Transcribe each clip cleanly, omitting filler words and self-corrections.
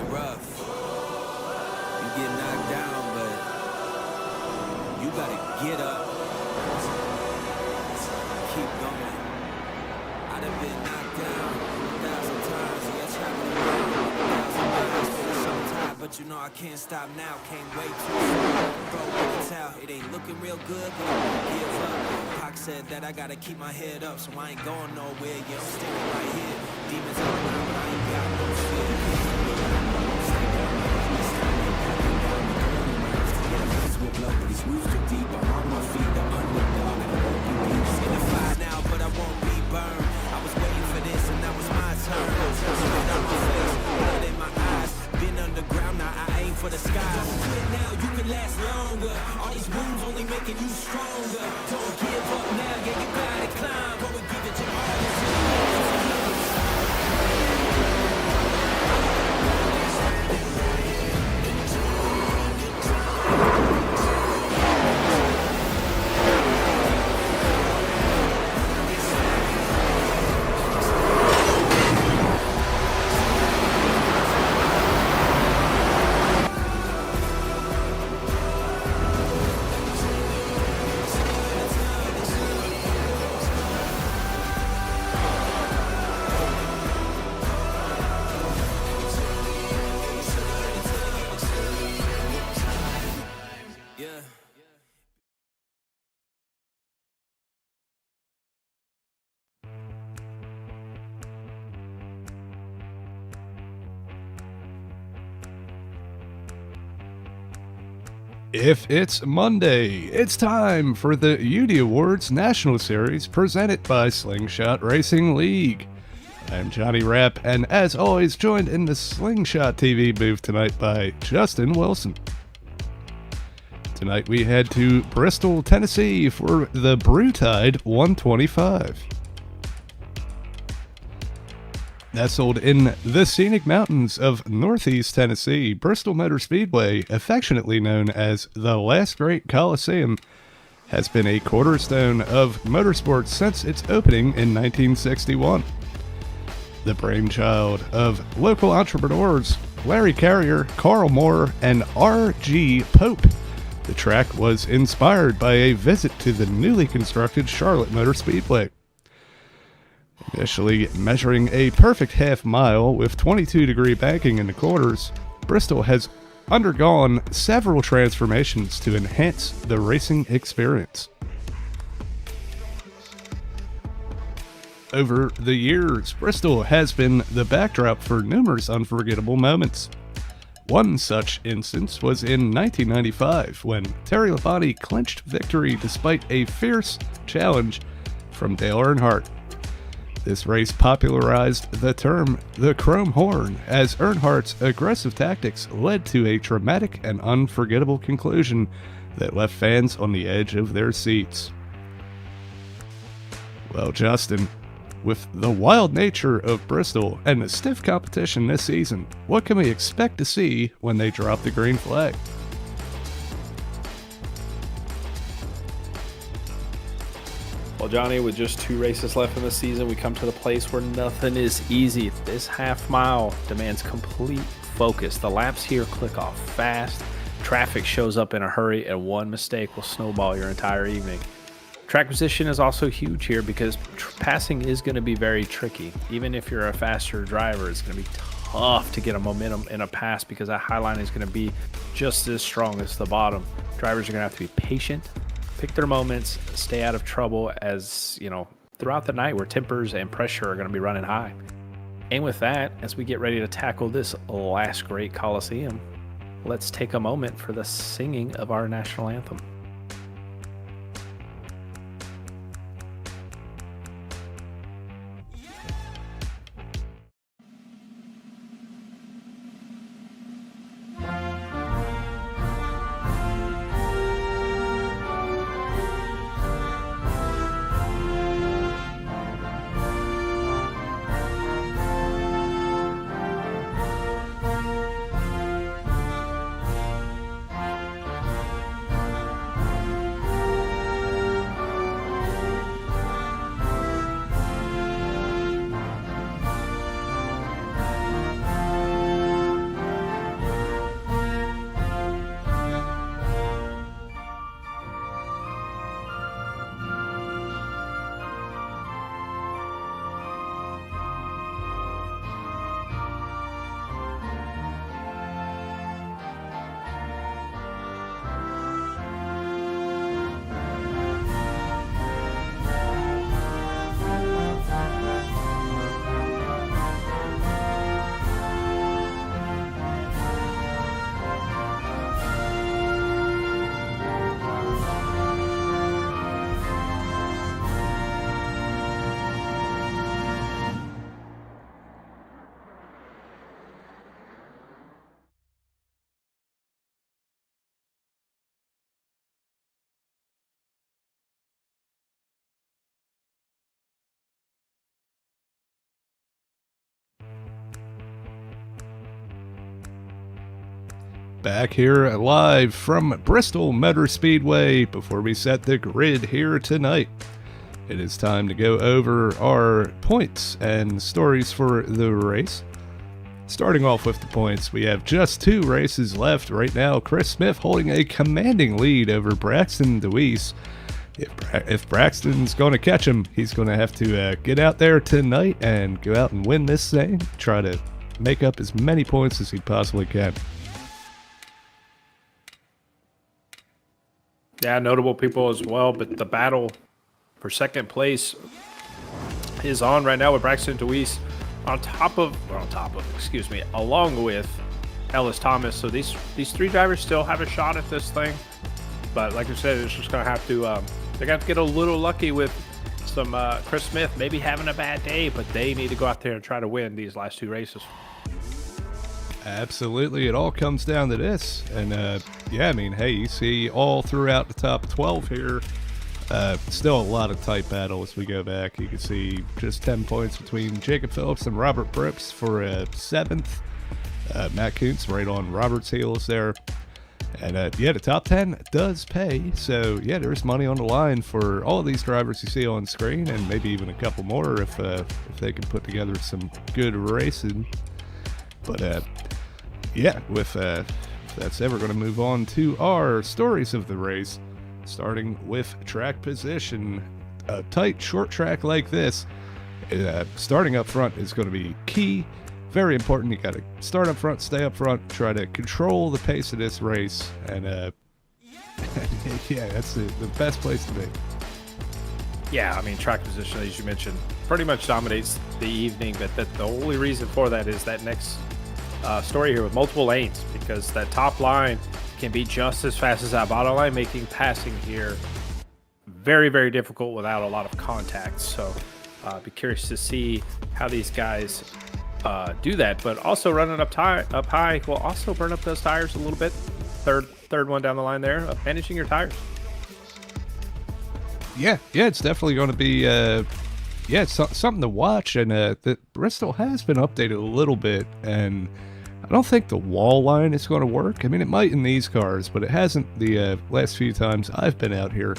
been rough. You get knocked down, but you gotta get up. Keep going. I done been knocked down 1,000 times. Yeah, traveling around 1,000 miles. So tired, but you know I can't stop now. Can't wait too soon. Bro, you can tell it ain't looking real good, but I won't give up. Pac said that I gotta keep my head up, so I ain't going nowhere. Yeah, I'm standing right here. Demons all around, but I ain't got no fear. These roots too deep, I'm on my feet, the underdog, and I won't be weak. In the fire now, but I won't be burned. I was waiting for this, and that was my turn. Sweat on my face, blood in my eyes. Been underground, now I aim for the sky. Don't quit now, you can last longer. All these wounds only making you stronger. Don't give up now, yeah, you gotta climb. Go and give it your all. If it's Monday, it's time for the UD Awards National Series presented by Slingshot Racing League. I'm Johnny Rapp, and as always, joined in the Slingshot TV booth tonight by Justin Wilson. Tonight we head to Bristol, Tennessee for the Brew-Tide 125. Nestled in the scenic mountains of northeast Tennessee, Bristol Motor Speedway, affectionately known as the Last Great Colosseum, has been a cornerstone of motorsports since its opening in 1961. The brainchild of local entrepreneurs Larry Carrier, Carl Moore, and R.G. Pope, the track was inspired by a visit to the newly constructed Charlotte Motor Speedway. Initially measuring a perfect half mile with 22-degree banking in the corners, Bristol has undergone several transformations to enhance the racing experience. Over the years, Bristol has been the backdrop for numerous unforgettable moments. One such instance was in 1995 when Terry Labonte clinched victory despite a fierce challenge from Dale Earnhardt. This race popularized the term the Chrome Horn, as Earnhardt's aggressive tactics led to a dramatic and unforgettable conclusion that left fans on the edge of their seats. Well, Justin, with the wild nature of Bristol and the stiff competition this season, what can we expect to see when they drop the green flag? Well, Johnny, with just 2 races left in the season, we come to the place where nothing is easy. This half mile demands complete focus. The laps here click off fast. Traffic shows up in a hurry, and one mistake will snowball your entire evening. Track position is also huge here because passing is going to be very tricky. Even if you're a faster driver, it's going to be tough to get a momentum in a pass because that high line is going to be just as strong as the bottom. Drivers are going to have to be patient, pick their moments, stay out of trouble as, you know, throughout the night where tempers and pressure are going to be running high. And with that, as we get ready to tackle this Last Great Colosseum, let's take a moment for the singing of our national anthem. Back here live from Bristol Motor Speedway before we set the grid here tonight. It is time to go over our points and stories for the race. Starting off with the points, we have just 2 races left right now. Chris Smith holding a commanding lead over Braxton DeWeese. If Braxton's going to catch him, he's going to have to get out there tonight and go out and win this thing. Try to make up as many points as he possibly can. Yeah, notable people as well, but the battle for second place is on right now with Braxton DeWeese along with Ellis Thomas. So these 3 drivers still have a shot at this thing, but like I said, it's just going to have to they're going to get a little lucky with some Chris Smith maybe having a bad day, but they need to go out there and try to win these last 2 races. Absolutely, it all comes down to this, and yeah, I mean, hey, you see all throughout the top 12 here, still a lot of tight battle as we go back. You can see just 10 points between Jacob Phillips and Robert Brooks for 7th. Matt Kuntz right on Robert's heels there, and yeah, the top 10 does pay, so yeah, there's money on the line for all of these drivers you see on screen, and maybe even a couple more if they can put together some good racing. But yeah, with if that's ever going to move on to our stories of the race, starting with track position. A tight short track like this, starting up front is going to be key, very important. You got to start up front, stay up front, try to control the pace of this race, and yeah, that's the best place to be. Yeah, I mean, track position, as you mentioned, pretty much dominates the evening, but the only reason for that is that next story here with multiple lanes, because that top line can be just as fast as that bottom line, making passing here very, very difficult without a lot of contact. So be curious to see how these guys do that, but also running up high will also burn up those tires a little bit. Third one down the line there, managing your tires. Yeah, it's definitely going to be it's something to watch, and the Bristol has been updated a little bit, and I don't think the wall line is going to work. I mean, it might in these cars, but it hasn't the last few times I've been out here.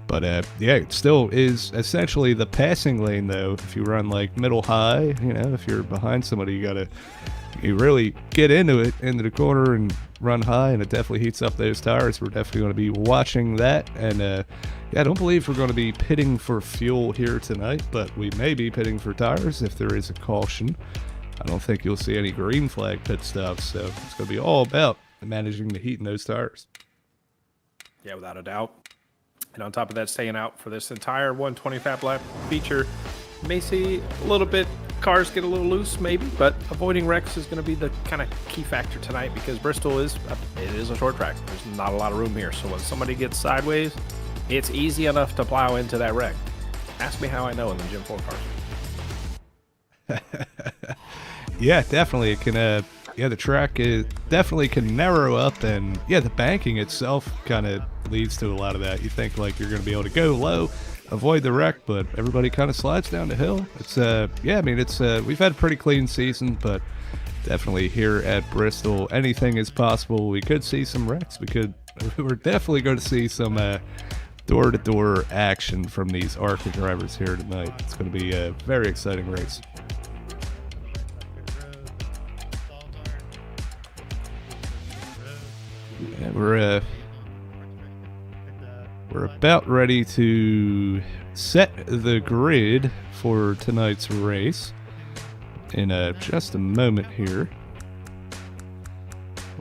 But yeah, it still is essentially the passing lane, though. If you run like middle high, you know, if you're behind somebody, you really get into the corner and run high, and it definitely heats up those tires. We're definitely going to be watching that, and yeah, I don't believe we're going to be pitting for fuel here tonight, but we may be pitting for tires if there is a caution. I don't think you'll see any green flag pit stops, so it's going to be all about managing the heat in those tires. Yeah, without a doubt. And on top of that, staying out for this entire 125 lap feature. You may see a little bit, cars get a little loose maybe, but avoiding wrecks is going to be the kind of key factor tonight, because Bristol is a short track. There's not a lot of room here, so when somebody gets sideways, it's easy enough to plow into that wreck. Ask me how I know in the Gen 4 cars. Yeah, definitely. It can, yeah, the track definitely can narrow up, and yeah, the banking itself kind of leads to a lot of that. You think like you're going to be able to go low, avoid the wreck, but everybody kind of slides down the hill. It's yeah, I mean, it's we've had a pretty clean season, but definitely here at Bristol, anything is possible. We could see some wrecks. We're definitely going to see some door-to-door action from these ARCA drivers here tonight. It's going to be a very exciting race. Yeah, we're about ready to set the grid for tonight's race in just a moment here.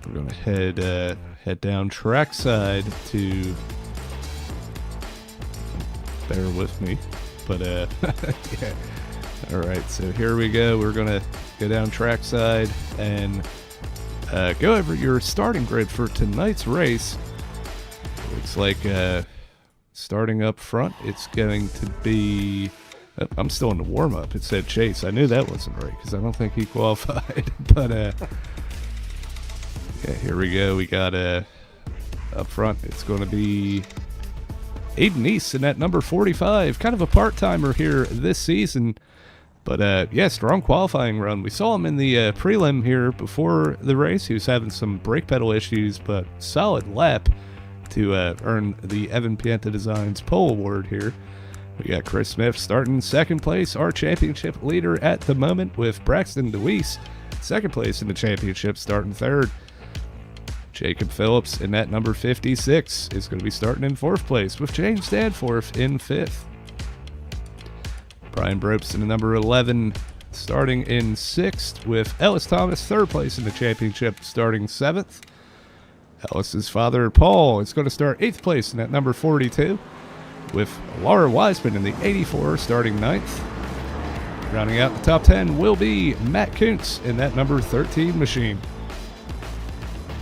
We're gonna head down trackside to, bear with me, but yeah. All right, so here we go. We're gonna go down trackside and go over your starting grid for tonight's race. Looks like starting up front, it's going to be... Oh, I'm still in the warm-up. It said Chase. I knew that wasn't right because I don't think he qualified. But yeah, here we go. We got up front, it's going to be Aiden East in at number 45. Kind of a part-timer here this season. But yeah, strong qualifying run. We saw him in the prelim here before the race. He was having some brake pedal issues, but solid lap to earn the Evan Pienta Designs pole award here. We got Chris Smith starting second place, our championship leader at the moment, with Braxton DeWeese second place in the championship, starting third. Jacob Phillips in that number 56 is going to be starting in fourth place, with James Danforth in fifth. Brian Bropes in the number 11 starting in sixth, with Ellis Thomas third place in the championship, starting seventh. Ellis's father, Paul, is going to start 8th place in that number 42, with Laura Wiseman in the 84 starting 9th. Rounding out the top 10 will be Matt Kuntz in that number 13 machine.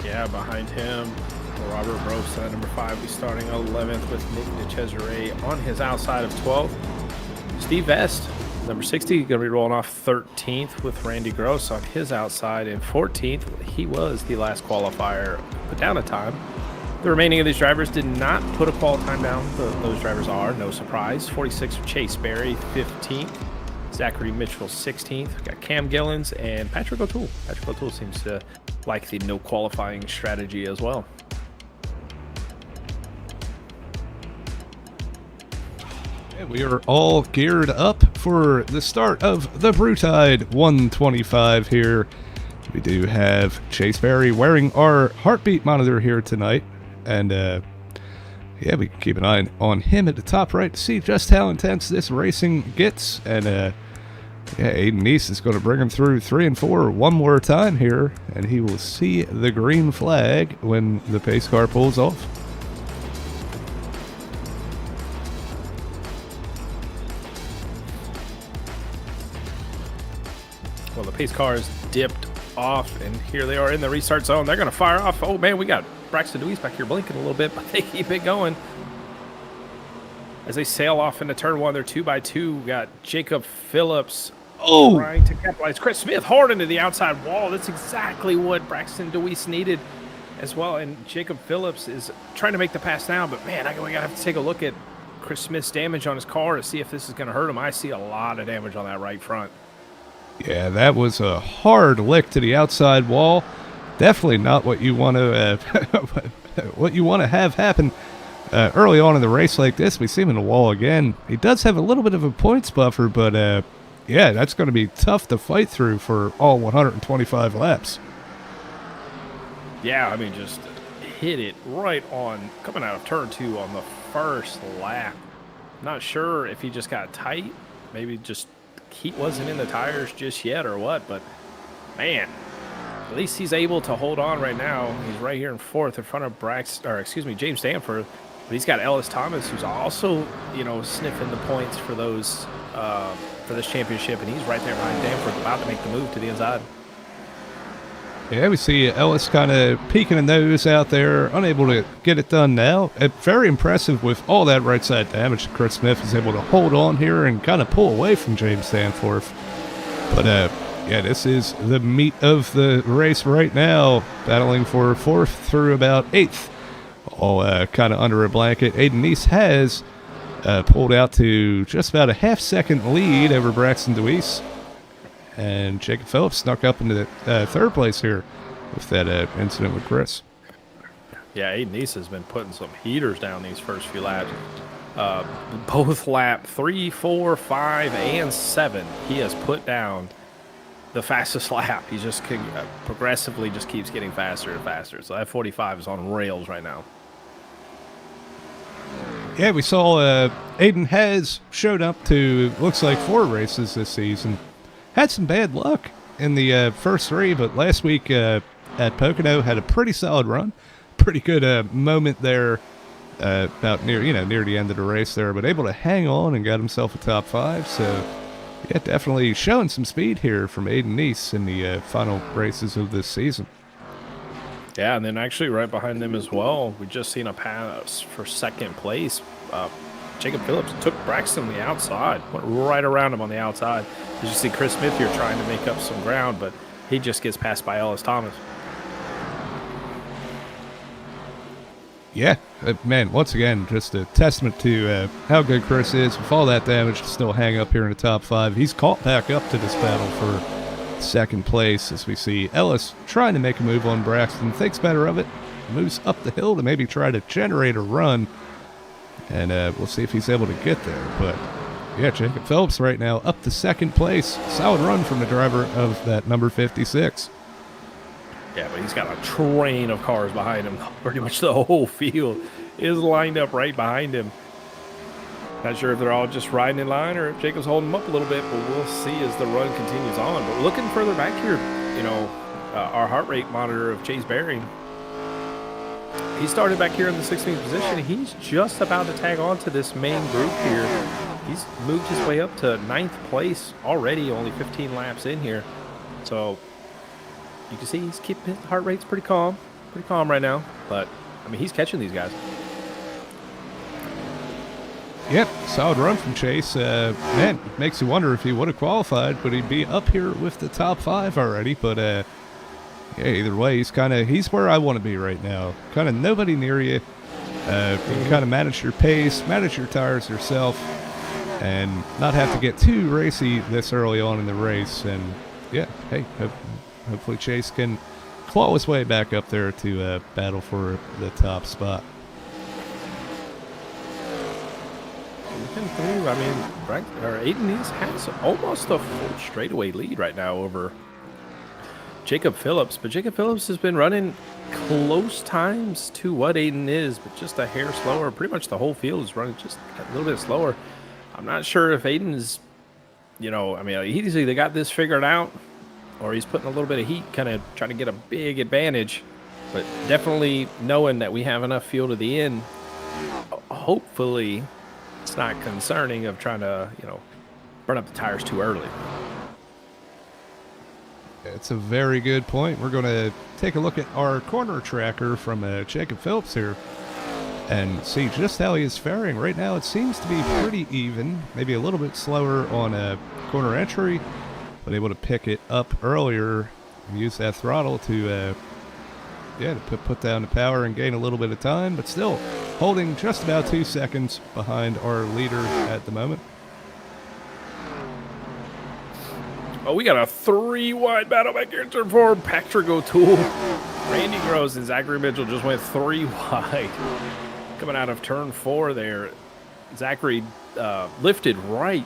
Yeah, behind him, Robert Brose at number 5 will be starting 11th, with Nick DeCesare on his outside of 12th. Steve Vest, number 60, going to be rolling off 13th with Randy Gross on his outside, and 14th. He was the last qualifier, put down a time. The remaining of these drivers did not put a qual time down. Those drivers are, no surprise. 46 for Chase Berry, 15th. Zachary Mitchell, 16th. We got Cam Gillens and Patrick O'Toole. Patrick O'Toole seems to like the no qualifying strategy as well. We are all geared up for the start of the Brew-Tide 125 here. We do have Chase Berry wearing our heartbeat monitor here tonight. And, yeah, we can keep an eye on him at the top right to see just how intense this racing gets. And, yeah, Aiden Neese is going to bring him through 3 and 4 one more time here. And he will see the green flag when the pace car pulls off. Well, the pace car is dipped off, and here they are in the restart zone. They're going to fire off. Oh, man, we got Braxton DeWeese back here blinking a little bit, but they keep it going. As they sail off into turn 1, they're 2x2. We got Jacob Phillips trying to capitalize. Chris Smith hard into the outside wall. That's exactly what Braxton DeWeese needed as well. And Jacob Phillips is trying to make the pass now, but, man, we got to have to take a look at Chris Smith's damage on his car to see if this is going to hurt him. I see a lot of damage on that right front. Yeah, that was a hard lick to the outside wall. Definitely not what you want to have happen early on in the race like this. We see him in the wall again. He does have a little bit of a points buffer, but yeah, that's going to be tough to fight through for all 125 laps. Yeah, I mean, just hit it right on coming out of turn 2 on the first lap. Not sure if he just got tight, maybe just heat wasn't in the tires just yet or what, but man, at least he's able to hold on right now. He's right here in fourth in front of James Stanford, but he's got Ellis Thomas, who's also, sniffing the points for those for this championship, and he's right there behind Stanford, about to make the move to the inside. Yeah, we see Ellis kind of peeking a nose out there, unable to get it done now. Very impressive with all that right side damage. Chris Smith is able to hold on here and kind of pull away from James Danforth. But, yeah, this is the meat of the race right now, battling for 4th through about 8th. All kind of under a blanket. Aiden Neese has pulled out to just about a half-second lead over Braxton DeWeese. And Jacob Phillips snuck up into the third place here with that incident with Chris. Yeah, Aiden Neese has been putting some heaters down these first few laps. Both lap 3, 4, 5, and 7, he has put down the fastest lap. He just progressively just keeps getting faster and faster. So that 45 is on rails right now. Yeah, we saw Aiden has showed up to, looks like 4 races this season. Had some bad luck in the first 3, but last week at Pocono had a pretty solid run. Pretty good moment there about near the end of the race there, but able to hang on and got himself a top 5. So, yeah, definitely showing some speed here from Aiden Neese in the final races of this season. Yeah, and then actually right behind them as well, we just seen a pass for second place. Jacob Phillips took Braxton on the outside, went right around him on the outside. As you see Chris Smith here trying to make up some ground, but he just gets passed by Ellis Thomas. Yeah, man, once again, just a testament to how good Chris is. With all that damage to still hang up here in the top 5. He's caught back up to this battle for second place, as we see Ellis trying to make a move on Braxton. Thinks better of it, moves up the hill to maybe try to generate a run, and we'll see if he's able to get there. But yeah, Jacob Phillips right now up to second place. Solid run from the driver of that number 56. Yeah, but he's got a train of cars behind him. Pretty much the whole field is lined up right behind him. Not sure if they're all just riding in line or if Jacob's holding them up a little bit, but we'll see as the run continues on. But looking further back here, you know, our heart rate monitor of Chase Bearing, he started back here in the 16th position. He's just about to tag on to this main group here. He's moved his way up to 9th place already, only 15 laps in here. So you can see he's keeping his heart rate's pretty calm right now. But I mean, he's catching these guys. Yep, solid run from Chase. Man, makes you wonder if he would have qualified, but he'd be up here with the top 5 already. But yeah, either way, he's where I want to be right now. Kind of nobody near you. You can kind of manage your pace, manage your tires yourself, and not have to get too racy this early on in the race. And yeah, hey, hopefully Chase can claw his way back up there to battle for the top spot. Looking through, I mean, Aiden East has almost a full straightaway lead right now over Jacob Phillips. But Jacob Phillips has been running close times to what Aiden is, but just a hair slower. Pretty much the whole field is running just a little bit slower. I'm not sure if Aiden's, you know, I mean, he's either got this figured out or he's putting a little bit of heat, kind of trying to get a big advantage. But definitely knowing that we have enough fuel to the end, hopefully it's not concerning of trying to, you know, burn up the tires too early. It's a very good point. We're going to take a look at our corner tracker from Jacob Phillips here and see just how he is faring. Right now it seems to be pretty even, maybe a little bit slower on a corner entry, but able to pick it up earlier and use that throttle to put down the power and gain a little bit of time, but still holding just about 2 seconds behind our leader at the moment. Oh, we got a 3-wide battle back here in turn 4. Patrick O'Toole, Randy Gross, and Zachary Mitchell just went 3 wide. Coming out of turn 4 there, Zachary lifted right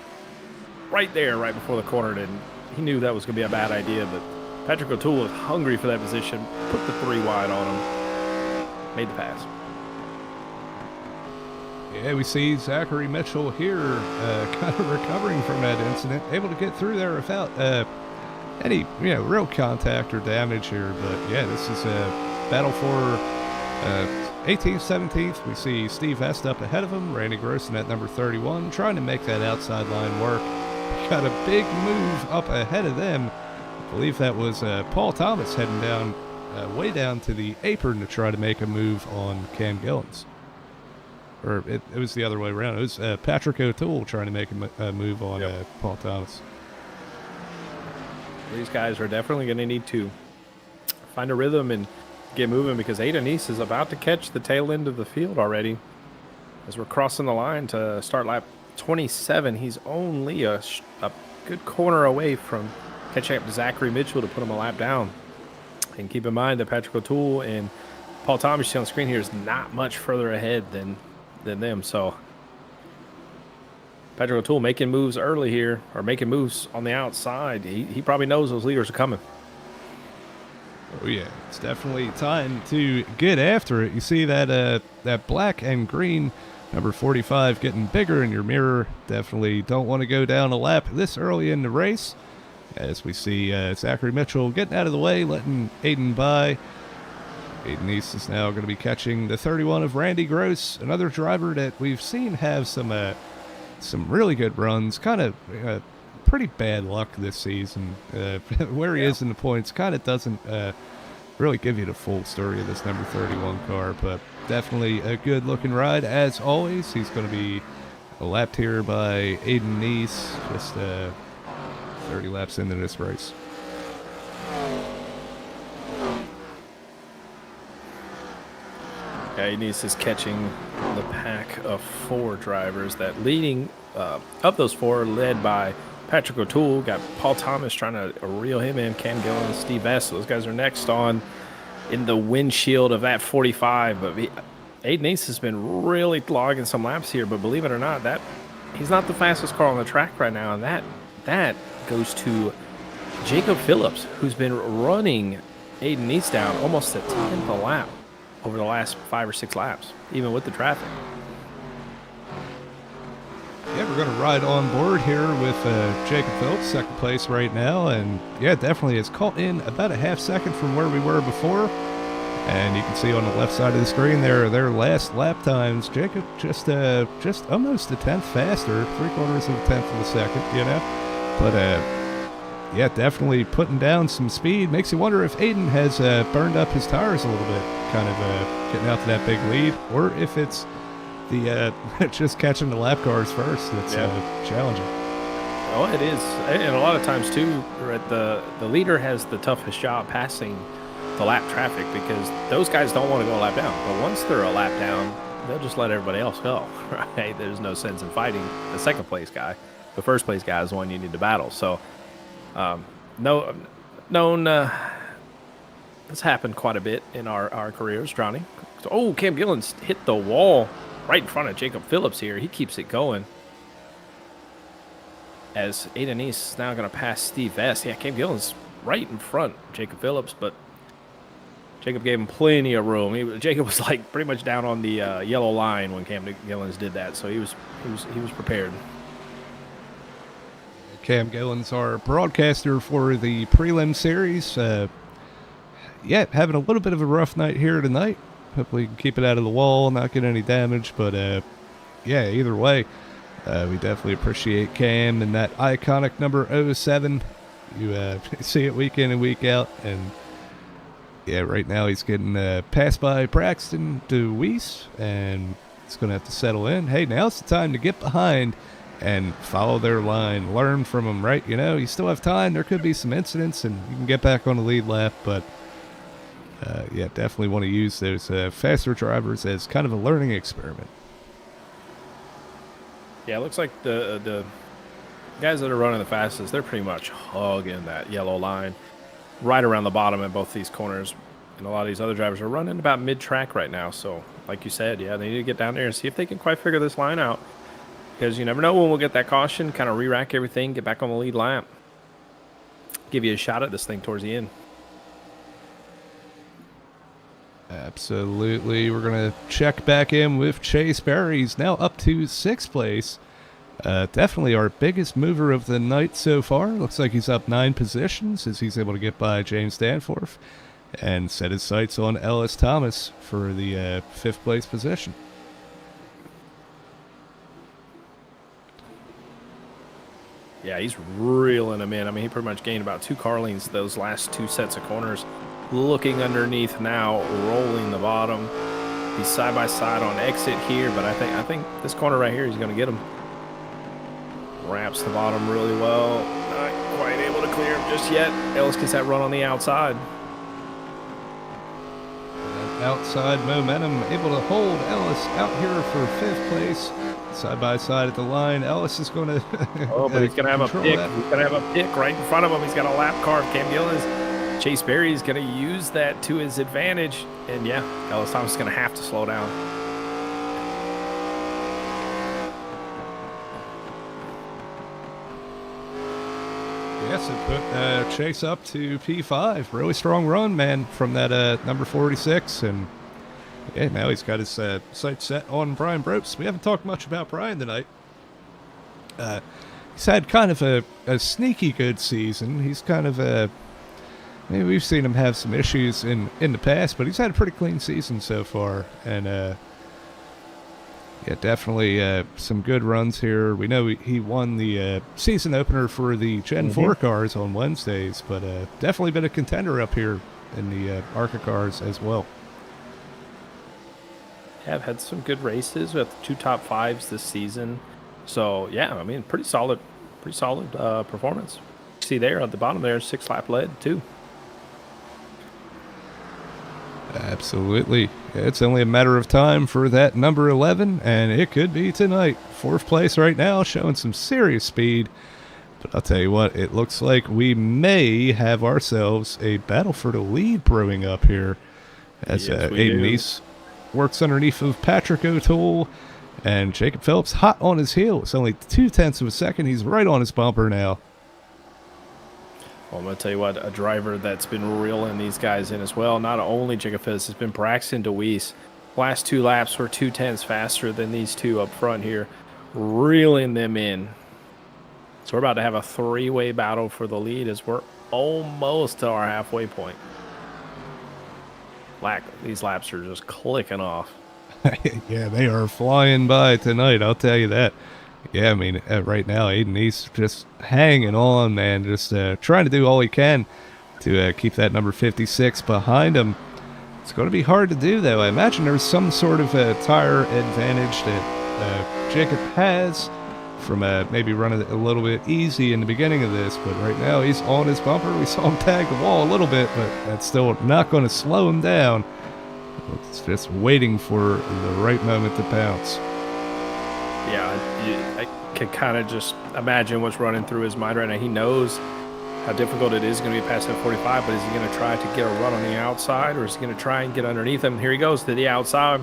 there, right before the corner, and he knew that was going to be a bad idea, but Patrick O'Toole was hungry for that position, put the 3 wide on him, made the pass. Yeah, we see Zachary Mitchell here kind of recovering from that incident, able to get through there without any real contact or damage here. But yeah, this is a battle for 18th, 17th. We see Steve Hest up ahead of him, Randy Grossen at number 31, trying to make that outside line work. Got a big move up ahead of them. I believe that was Paul Thomas heading down, way down to the apron to try to make a move on Cam Gillens. Or it was the other way around. It was Patrick O'Toole trying to make a move on Paul Thomas. These guys are definitely going to need to find a rhythm and get moving, because Aiden East is about to catch the tail end of the field already. As we're crossing the line to start lap 27, he's only a good corner away from catching up to Zachary Mitchell to put him a lap down. And keep in mind that Patrick O'Toole and Paul Thomas, you see on the screen here, is not much further ahead than them. So Patrick O'Toole making moves early here, or making moves on the outside. He probably knows those leaders are coming. Oh yeah, it's definitely time to get after it. You see that that black and green number 45 getting bigger in your mirror. Definitely don't want to go down a lap this early in the race. As we see Zachary Mitchell getting out of the way, letting Aiden by. Aiden East is now going to be catching the 31 of Randy Gross, another driver that we've seen have some really good runs. Kind of pretty bad luck this season. Where he is in the points kind of doesn't really give you the full story of this number 31 car, but definitely a good looking ride as always. He's going to be lapped here by Aiden East, just 30 laps into this race. Yeah, Eunice is catching the pack of 4 drivers. That leading of those 4, led by Patrick O'Toole, got Paul Thomas trying to reel him in, Cam Gillen, and Steve S. Those guys are next on in the windshield of that 45. But Aiden Ace has been really logging some laps here. But believe it or not, that he's not the fastest car on the track right now, and that goes to Jacob Phillips, who's been running Aiden East down almost a 10th a lap over the last 5 or 6 laps, even with the traffic. Yeah, we're going to ride on board here with Jacob Phillips, second place right now. And yeah, definitely has caught in about a half second from where we were before. And you can see on the left side of the screen there, their last lap times. Jacob just almost a tenth faster, 3/4 of a tenth of a second, you know. But yeah, definitely putting down some speed. Makes you wonder if Aiden has burned up his tires a little bit, kind of getting out to that big lead, or if it's the just catching the lap cars first that's challenging. Oh, it is. And a lot of times, too, the leader has the toughest job passing the lap traffic because those guys don't want to go a lap down. But once they're a lap down, they'll just let everybody else go, right? There's no sense in fighting the second place guy. The first place guy is the one you need to battle. So, this happened quite a bit in our careers, Johnny. Oh, Cam Gillen's hit the wall right in front of Jacob Phillips here. He keeps it going. As Aiden East is now going to pass Steve S. Yeah, Cam Gillen's right in front of Jacob Phillips, but Jacob gave him plenty of room. Jacob was like pretty much down on the yellow line when Cam Gillen's did that, so he was prepared. Cam Gillen's our broadcaster for the prelim series. Yeah, having a little bit of a rough night here tonight. Hopefully we can keep it out of the wall, not get any damage. But, yeah, either way, we definitely appreciate Cam and that iconic number 07. You see it week in and week out. And, yeah, right now he's getting passed by Braxton DeWeese, and it's going to have to settle in. Hey, now's the time to get behind and follow their line. Learn from them, right? You know, you still have time. There could be some incidents, and you can get back on the lead lap, but yeah, definitely want to use those faster drivers as kind of a learning experiment. Yeah, it looks like the guys that are running the fastest, they're pretty much hugging that yellow line right around the bottom at both these corners. And a lot of these other drivers are running about mid-track right now. So, like you said, yeah, they need to get down there and see if they can quite figure this line out. Because you never know when we'll get that caution, kind of re-rack everything, get back on the lead lap. Give you a shot at this thing towards the end. Absolutely. We're going to check back in with Chase Berry. He's now up to 6th place. Definitely our biggest mover of the night so far. Looks like he's up 9 positions as he's able to get by James Danforth and set his sights on Ellis Thomas for the 5th place position. Yeah, he's reeling him in. I mean, he pretty much gained about 2 car lengths those last 2 sets of corners. Looking underneath now, rolling the bottom. He's side by side on exit here, but I think this corner right here, he's going to get him. Wraps the bottom really well. Not quite able to clear him just yet. Ellis gets that run on the outside. That outside momentum able to hold Ellis out here for 5th place. Side by side at the line. Ellis is going to oh, but he's going to have a pick. He's going to have a pick right in front of him. He's got a lap car. Cam Gillen's. Chase Berry is going to use that to his advantage. And yeah, Ellis Thomas is going to have to slow down. Yes, it put Chase up to P5. Really strong run, man, from that number 46. And yeah, now he's got his sights set on Brian Brooks. We haven't talked much about Brian tonight. He's had kind of a sneaky good season. He's kind of maybe we've seen him have some issues in the past, but he's had a pretty clean season so far. And yeah, definitely some good runs here. We know he won the season opener for the Gen 4 cars on Wednesdays, but definitely been a contender up here in the ARCA cars as well. Yeah, I've had some good races with 2 top 5s this season. So, yeah, I mean, pretty solid performance. See there at the bottom there, 6 lap lead, too. Absolutely. It's only a matter of time for that number 11, and it could be tonight. Fourth place right now, showing some serious speed. But I'll tell you what, it looks like we may have ourselves a battle for the lead brewing up here. As Yes, we Aiden do. Neese works underneath of Patrick O'Toole, and Jacob Phillips hot on his heels. Only 0.2 of a second. He's right on his bumper now. Well, I'm going to tell you what, a driver that's been reeling these guys in as well. Not only Jacob Phillips, has been Braxton DeWeese. Last 2 laps were 0.2 faster than these two up front here, reeling them in. So we're about to have a 3-way battle for the lead as we're almost to our halfway point. These laps are just clicking off. Yeah, they are flying by tonight, I'll tell you that. Yeah, I mean, right now, Aiden East just hanging on, man, just trying to do all he can to keep that number 56 behind him. It's going to be hard to do, though. I imagine there's some sort of tire advantage that Jacob has from maybe running it a little bit easy in the beginning of this, but right now he's on his bumper. We saw him tag the wall a little bit, but that's still not going to slow him down. It's just waiting for the right moment to pounce. Yeah, I can kind of just imagine what's running through his mind right now. He knows how difficult it is going to be past that 45, but is he going to try to get a run on the outside, or is he going to try and get underneath him? Here he goes to the outside.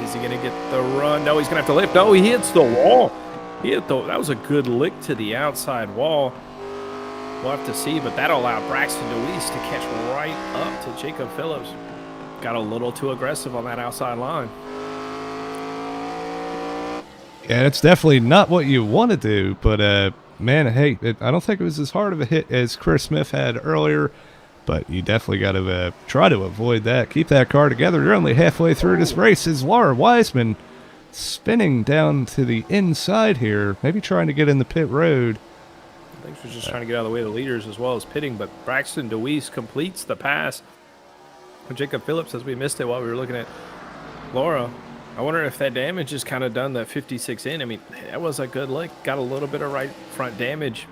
Is he going to get the run? No, he's going to have to lift. No, he hits the wall. That was a good lick to the outside wall. We'll have to see, but that'll allow Braxton DeWeese to catch right up to Jacob Phillips. Got a little too aggressive on that outside line. Yeah, it's definitely not what you want to do, but man, hey, I don't think it was as hard of a hit as Chris Smith had earlier, but you definitely got to try to avoid that. Keep that car together. You're only halfway through this race. Is Laura Wiseman spinning down to the inside here, maybe trying to get in the pit road. I think she's just trying to get out of the way of the leaders as well as pitting, but Braxton DeWeese completes the pass. Jacob Phillips, as we missed it while we were looking at Laura. I wonder if that damage is kind of done that 56 in. I mean, that was a good lick. Got a little bit of right front damage.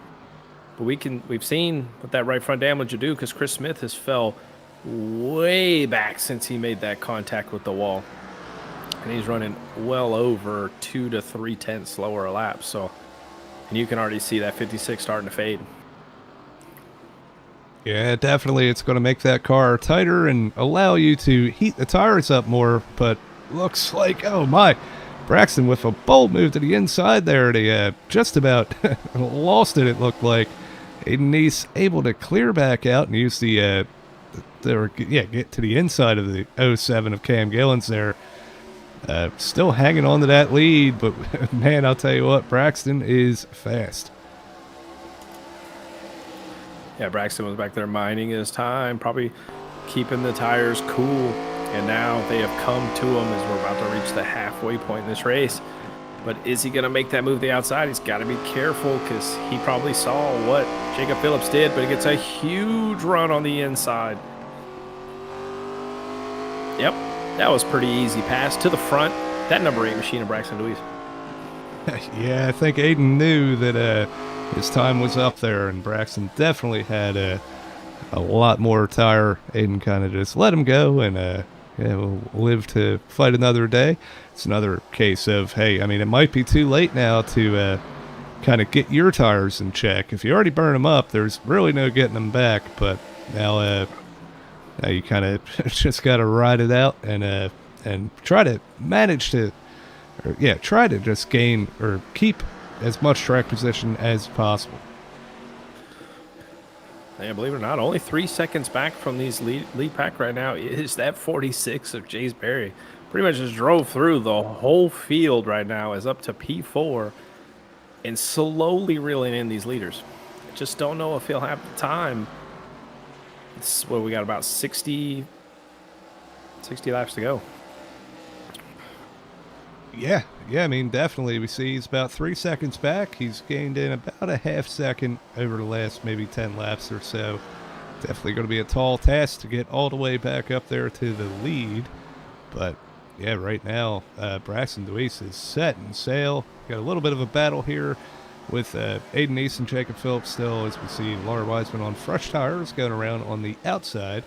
But we've seen what that right front damage will do, because Chris Smith has fell way back since he made that contact with the wall. And he's running well over 2 to 3/10 slower laps. So, and you can already see that 56 starting to fade. Yeah, definitely. It's going to make that car tighter and allow you to heat the tires up more. But looks like, oh my, Braxton with a bold move to the inside there. They just about lost it, it looked like. Aiden Neese able to clear back out and use get to the inside of the 07 of Cam Gillens there. Still hanging on to that lead, but man, I'll tell you what, Braxton is fast. Yeah, Braxton was back there minding his time, probably keeping the tires cool. And now they have come to him as we're about to reach the halfway point in this race. But is he going to make that move to the outside? He's got to be careful, because he probably saw what Jacob Phillips did, but he gets a huge run on the inside. Yep, that was pretty easy pass to the front. That number 8 machine of Braxton DeWeese. Yeah, I think Aiden knew that his time was up there, and Braxton definitely had a lot more tire. Aiden kind of just let him go, and we'll live to fight another day. It's another case of, hey, I mean, it might be too late now to kind of get your tires in check. If you already burn them up, there's really no getting them back. But now you kind of just got to ride it out and try to manage to, try to just gain or keep as much track position as possible. Yeah, believe it or not, only 3 seconds back from these lead pack right now is that 46 of Jace Berry. Pretty much just drove through the whole field right now, is up to P4 and slowly reeling in these leaders. I just don't know if he'll have the time. It's we got about 60 laps to go. Yeah, I mean, definitely. We see he's about 3 seconds back. He's gained in about a half second over the last maybe 10 laps or so. Definitely going to be a tall task to get all the way back up there to the lead. But, yeah, right now, Braxton DeWeese is set and sail. Got a little bit of a battle here with Aiden Neese and Jacob Phillips still, as we see Laura Wiseman on fresh tires going around on the outside.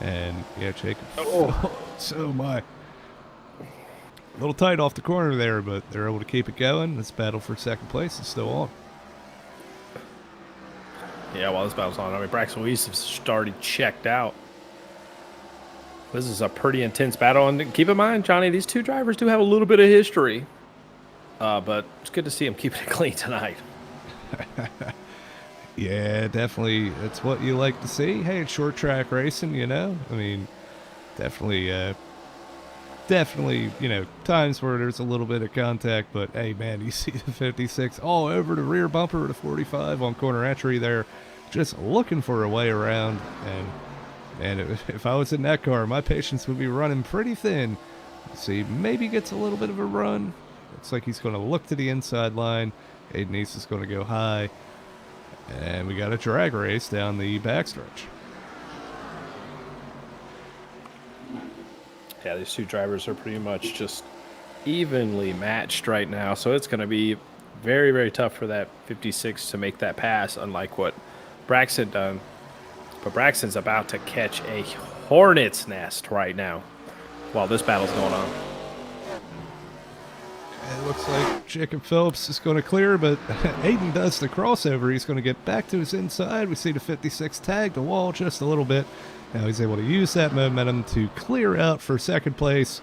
And yeah, Jacob. Oh. So my. A little tight off the corner there, but they're able to keep it going. This battle for second place is still on. Yeah, while this battle's on, I mean, Braxton Weiss has already checked out. This is a pretty intense battle, and keep in mind, Johnny, these two drivers do have a little bit of history, but it's good to see them keeping it clean tonight. Yeah, definitely. That's what you like to see. Hey, it's short track racing, you know? I mean, definitely, you know, times where there's a little bit of contact, but hey, man, you see the 56 all over the rear bumper of the 45 on corner entry there, just looking for a way around. And if I was in that car, my patience would be running pretty thin. See, maybe gets a little bit of a run. Looks like he's going to look to the inside line. Aiden East is going to go high. And we got a drag race down the backstretch. Yeah, these two drivers are pretty much just evenly matched right now, so it's going to be very, very tough for that 56 to make that pass, unlike what Braxton done. But Braxton's about to catch a hornet's nest right now while this battle's going on. It looks like Jacob Phillips is going to clear, but Aiden does the crossover. He's going to get back to his inside. We see the 56 tag the wall just a little bit. Now he's able to use that momentum to clear out for second place.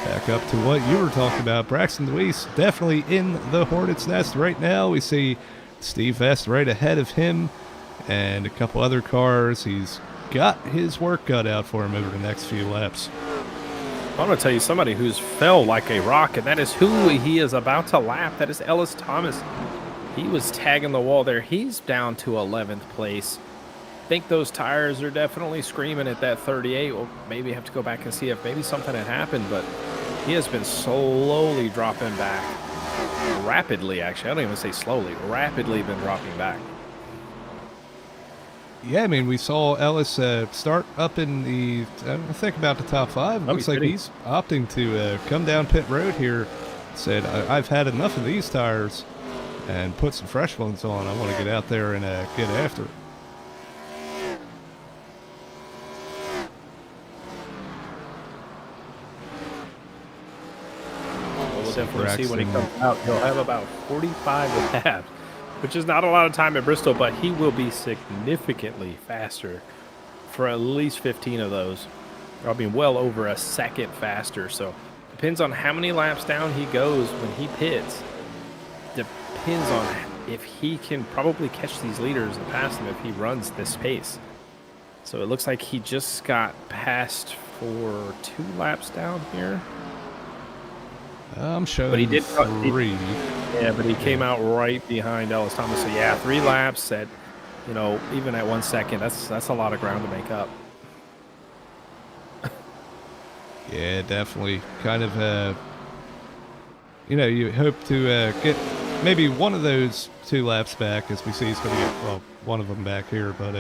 Back up to what you were talking about. Braxton Weiss definitely in the hornet's nest right now. We see Steve Vest right ahead of him and a couple other cars. He's got his work cut out for him over the next few laps. I want to tell you somebody who's fell like a rock, and that is who he is about to lap. That is Ellis Thomas. He was tagging the wall there. He's down to 11th place. I think those tires are definitely screaming at that 38. We'll maybe have to go back and see if maybe something had happened, but he has been slowly dropping back. Rapidly, actually. I don't even say slowly. Rapidly been dropping back. Yeah, I mean, we saw Ellis start up in the, I think about the top five. Looks like he's opting to come down pit road here. Said, I've had enough of these tires and put some fresh ones on. I want to get out there and get after it. We'll definitely see when he comes out. He'll have about 45 laps, which is not a lot of time at Bristol, but he will be significantly faster for at least 15 of those. I mean, well over a second faster. So depends on how many laps down he goes when he pits. Depends on if he can probably catch these leaders and pass them if he runs this pace. So it looks like he just got passed for 2 laps down here. I'm showing but he did 3. Yeah, but he came out right behind Ellis Thomas. So yeah, 3 laps at, you know, even at 1 second, that's a lot of ground to make up. Yeah, definitely. Kind of, you know, you hope to get maybe one of those 2 laps back, as we see he's going to get, well, one of them back here, but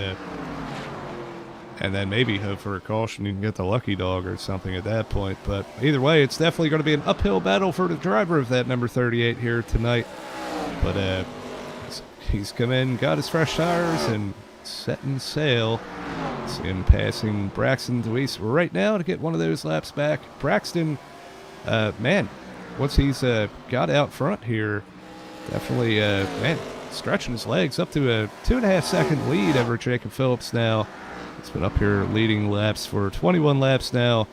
and then maybe hope for a caution. You can get the lucky dog or something at that point. But either way, it's definitely going to be an uphill battle for the driver of that number 38 here tonight. But he's come in, got his fresh tires, and setting sail. See him passing Braxton Weiss right now to get one of those laps back. Braxton, man, once he's got out front here, definitely, man, stretching his legs up to a 2.5 second lead over Jacob Phillips now. He's been up here leading laps for 21 laps now.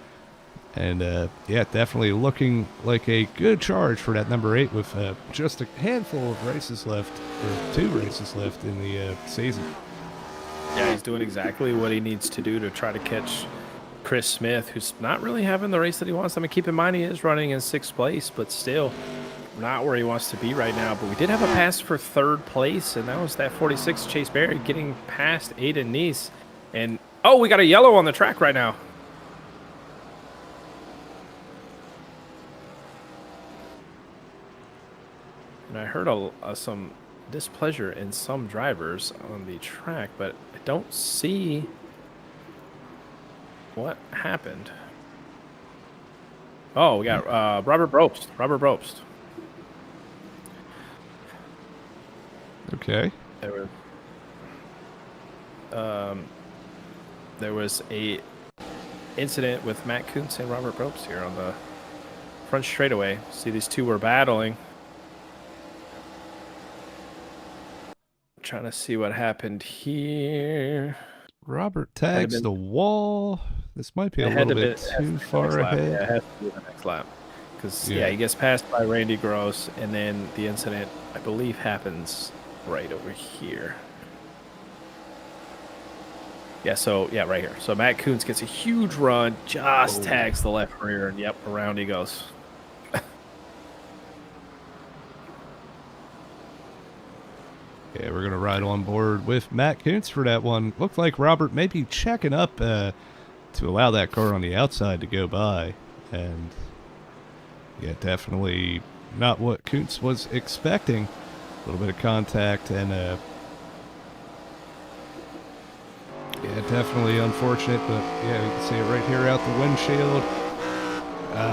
And, yeah, definitely looking like a good charge for that number 8 with just a handful of races left, or 2 races left in the season. Yeah, he's doing exactly what he needs to do to try to catch Chris Smith, who's not really having the race that he wants. I mean, keep in mind he is running in 6th place, but still not where he wants to be right now. But we did have a pass for 3rd place, and that was that 46 Chase Berry getting past Aiden Neese. And, oh, we got a yellow on the track right now. And I heard some displeasure in some drivers on the track, but I don't see what happened. Oh, we got Robert Probst. Robert Probst. Okay. There were, there was a incident with Matt Kuntz and Robert Probst here on the front straightaway. See, these two were battling. Trying to see what happened here. Robert tags the wall. This might be a little bit too far ahead. Yeah, it has to be the next lap. Because, yeah, he gets passed by Randy Gross, and then the incident, I believe, happens right over here. Yeah, so, yeah, right here. So Matt Kuntz gets a huge run, just tags the left rear, and, yep, around he goes. Yeah, we're going to ride on board with Matt Kuntz for that one. Looked like Robert may be checking up to allow that car on the outside to go by. And, yeah, definitely not what Kuntz was expecting. A little bit of contact and, yeah, definitely unfortunate. But, yeah, you can see it right here out the windshield.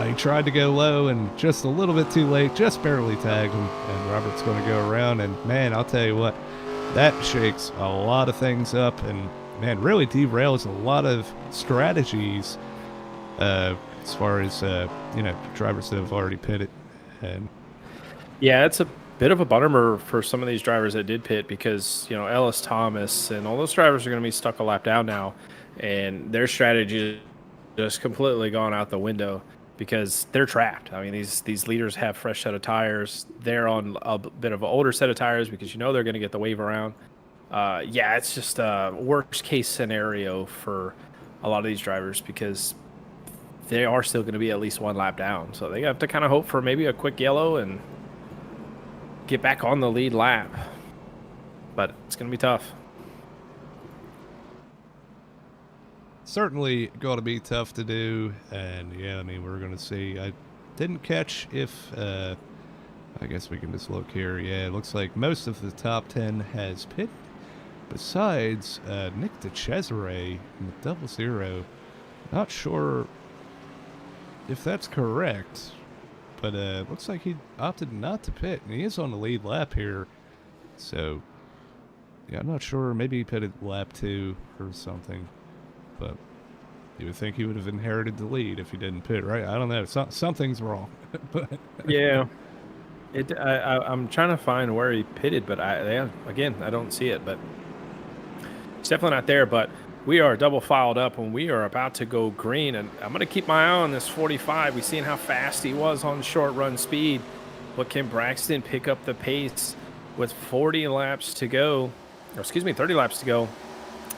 He tried to go low and just a little bit too late, just barely tagged him, and Robert's going to go around. And, man, I'll tell you what, that shakes a lot of things up and, man, really derails a lot of strategies as far as, you know, drivers that have already pitted. And yeah, it's a bit of a bummer for some of these drivers that did pit because, you know, Ellis Thomas and all those drivers are going to be stuck a lap down now, and their strategy just completely gone out the window. Because they're trapped. I mean, these leaders have fresh set of tires. They're on a bit of an older set of tires because you know they're going to get the wave around. Yeah, it's just a worst case scenario for a lot of these drivers because they are still going to be at least one lap down. So they have to kind of hope for maybe a quick yellow and get back on the lead lap. But it's going to be tough. certainly going to be tough to do. And yeah, I mean, we're going to see. I didn't catch if, I guess we can just look here. Yeah, it looks like most of the top 10 has pit. Besides Nick DeCesare in the 00. Not sure if that's correct, but looks like he opted not to pit, and he is on the lead lap here. So, yeah, I'm not sure. Maybe he pitted lap 2 or something, but you would think he would have inherited the lead if he didn't pit, right? I don't know. Something's wrong. But yeah. I'm trying to find where he pitted, but again, I don't see it, but it's definitely not there. But we are double filed up and we are about to go green, and I'm going to keep my eye on this 45. We've seen how fast he was on short run speed, but can Braxton pick up the pace with 40 laps to go, or excuse me, 30 laps to go?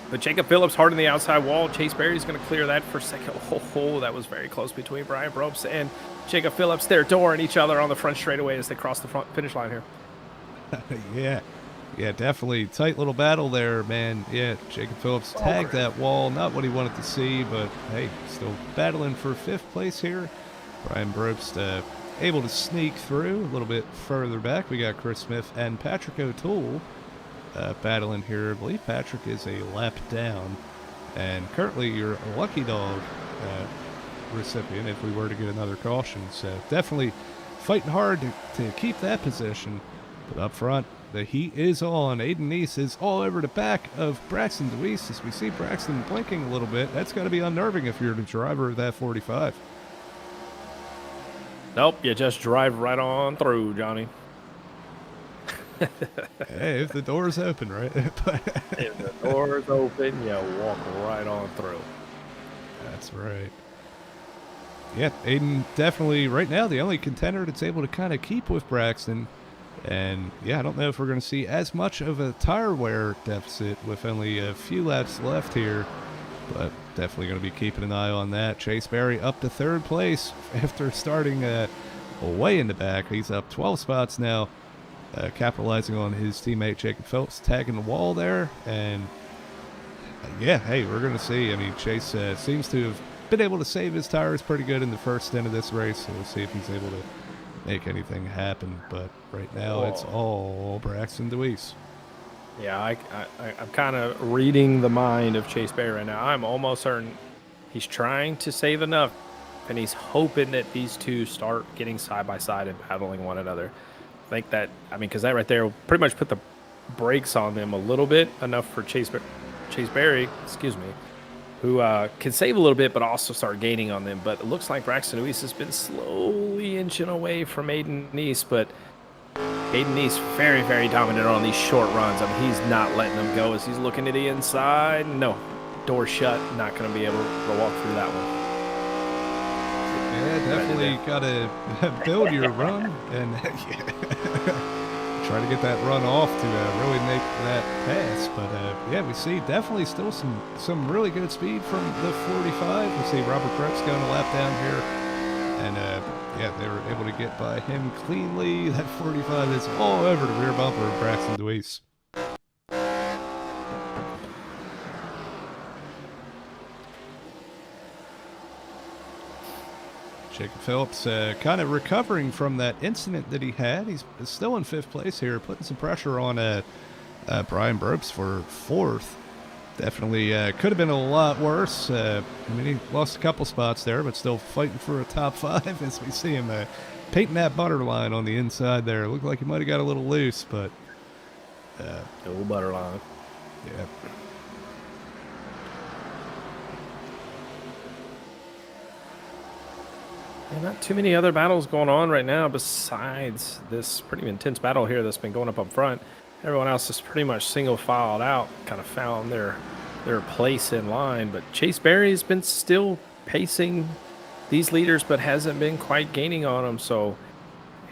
But Jacob Phillips hard on the outside wall. Chase Berry's going to clear that for second. Oh, that was very close between Brian Probst and Jacob Phillips. They're dooring each other on the front straightaway as they cross the front finish line here. Yeah, definitely tight little battle there, man. Yeah, Jacob Phillips tagged that wall. Not what he wanted to see, but hey, still battling for 5th place here. Brian Probst able to sneak through a little bit further back. We got Chris Smith and Patrick O'Toole battling here. I believe Patrick is a lap down, and currently you're a lucky dog recipient if we were to get another caution. So definitely fighting hard to keep that position. But up front, the heat is on. Aiden Neese is all over the back of Braxton DeWeese as we see Braxton blinking a little bit. That's got to be unnerving if you're the driver of that 45. Nope, you just drive right on through, Johnny. Hey, if the door's open, right? If the door's open, you walk right on through. That's right. Yeah, Aiden definitely right now the only contender that's able to kind of keep with Braxton. And yeah, I don't know if we're going to see as much of a tire wear deficit with only a few laps left here, but definitely going to be keeping an eye on that. Chase Berry up to 3rd place after starting way in the back. He's up 12 spots now, capitalizing on his teammate Jacob Phelps tagging the wall there. And yeah, hey, we're going to see. I mean, Chase seems to have been able to save his tires pretty good in the first stint of this race, so we'll see if he's able to make anything happen. But right now it's all Braxton DeWeese. Yeah, I'm kind of reading the mind of Chase Berry right now. I'm almost certain he's trying to save enough, and he's hoping that these two start getting side by side and battling one another. I think that, I mean, because that right there will pretty much put the brakes on them a little bit, enough for Chase Berry, excuse me, who can save a little bit, but also start gaining on them. But it looks like Braxton Luis has been slowly inching away from Aiden Neese, but Aiden Neese very, very dominant on these short runs. I mean, he's not letting them go as he's looking to the inside. No, door shut, not going to be able to walk through that one. Yeah, definitely got to build your run and try to get that run off to really make that pass. But yeah, we see definitely still some really good speed from the 45. We see Robert Krebs going a lap down here, and yeah, they were able to get by him cleanly. That 45 is all over the rear bumper of Braxton Deweese. Jacob Phillips kind of recovering from that incident that he had. He's still in 5th place here, putting some pressure on Brian Brobst for 4th. Definitely could have been a lot worse. I mean, he lost a couple spots there, but still fighting for a top 5 as we see him painting that butter line on the inside there. Looked like he might have got a little loose, but... no butter line. Yeah. Not too many other battles going on right now besides this pretty intense battle here that's been going up front. Everyone else is pretty much single filed out, kind of found their place in line. But Chase Berry's been still pacing these leaders, but hasn't been quite gaining on them. So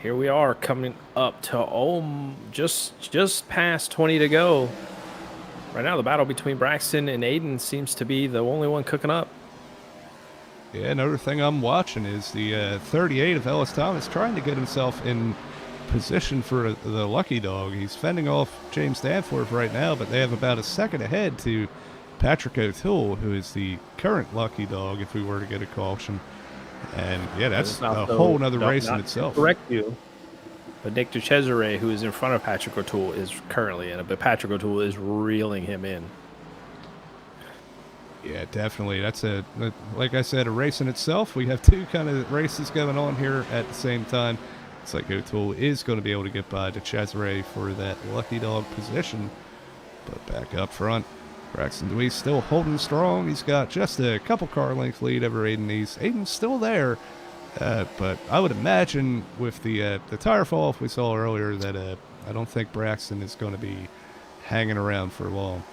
here we are coming up to just past 20 to go. Right now, the battle between Braxton and Aiden seems to be the only one cooking up. Yeah, another thing I'm watching is the 38 of Ellis Thomas trying to get himself in position for the lucky dog. He's fending off James Danforth right now, but they have about a second ahead to Patrick O'Toole, who is the current lucky dog if we were to get a caution. And yeah, that's a whole nother race in itself. Correct you. But Nick DeCesare, who is in front of Patrick O'Toole, is currently in it, but Patrick O'Toole is reeling him in. Yeah, definitely. That's like I said, a race in itself. We have 2 kind of races going on here at the same time. It's like O'Toole is going to be able to get by DeCesare for that lucky dog position. But back up front, Braxton Deweese still holding strong. He's got just a couple car length lead over Aiden Neese. Aiden's still there, but I would imagine with the tire fall off we saw earlier that I don't think Braxton is going to be hanging around for long.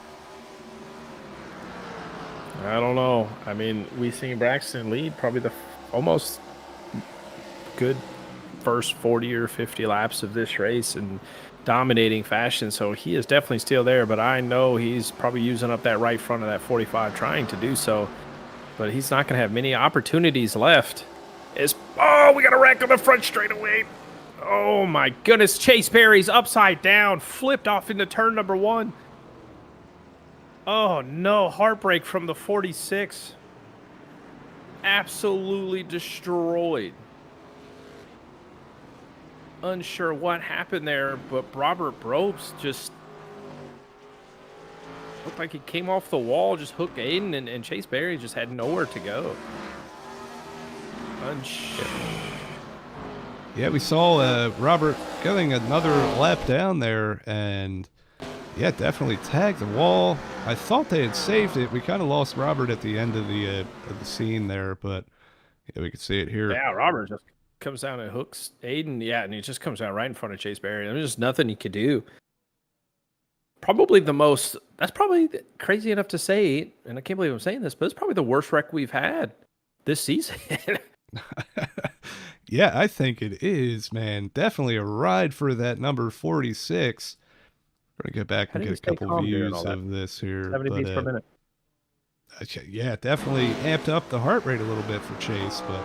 I don't know. I mean, we've seen Braxton lead probably the almost good first 40 or 50 laps of this race in dominating fashion. So he is definitely still there, but I know he's probably using up that right front of that 45 trying to do so. But he's not going to have many opportunities left. Oh, we got a wreck on the front straightaway. Oh, my goodness. Chase Berry's upside down, flipped off into turn number 1. Oh, no. Heartbreak from the 46. Absolutely destroyed. Unsure what happened there, but Robert Brobst just looked like he came off the wall, just hooked Aiden, and Chase Berry just had nowhere to go. Unsure. Yeah, we saw Robert going another lap down there, and yeah, definitely tagged the wall. I thought they had saved it. We kind of lost Robert at the end of the scene there, but yeah, we could see it here. Yeah, Robert just comes down and hooks Aiden. Yeah, and he just comes down right in front of Chase Berry. There's just nothing he could do. Probably that's probably crazy enough to say, and I can't believe I'm saying this, but it's probably the worst wreck we've had this season. Yeah, I think it is, man. Definitely a ride for that number 46. We're going to go back and get a couple views of this here. 70 beats per minute. Yeah, definitely amped up the heart rate a little bit for Chase, but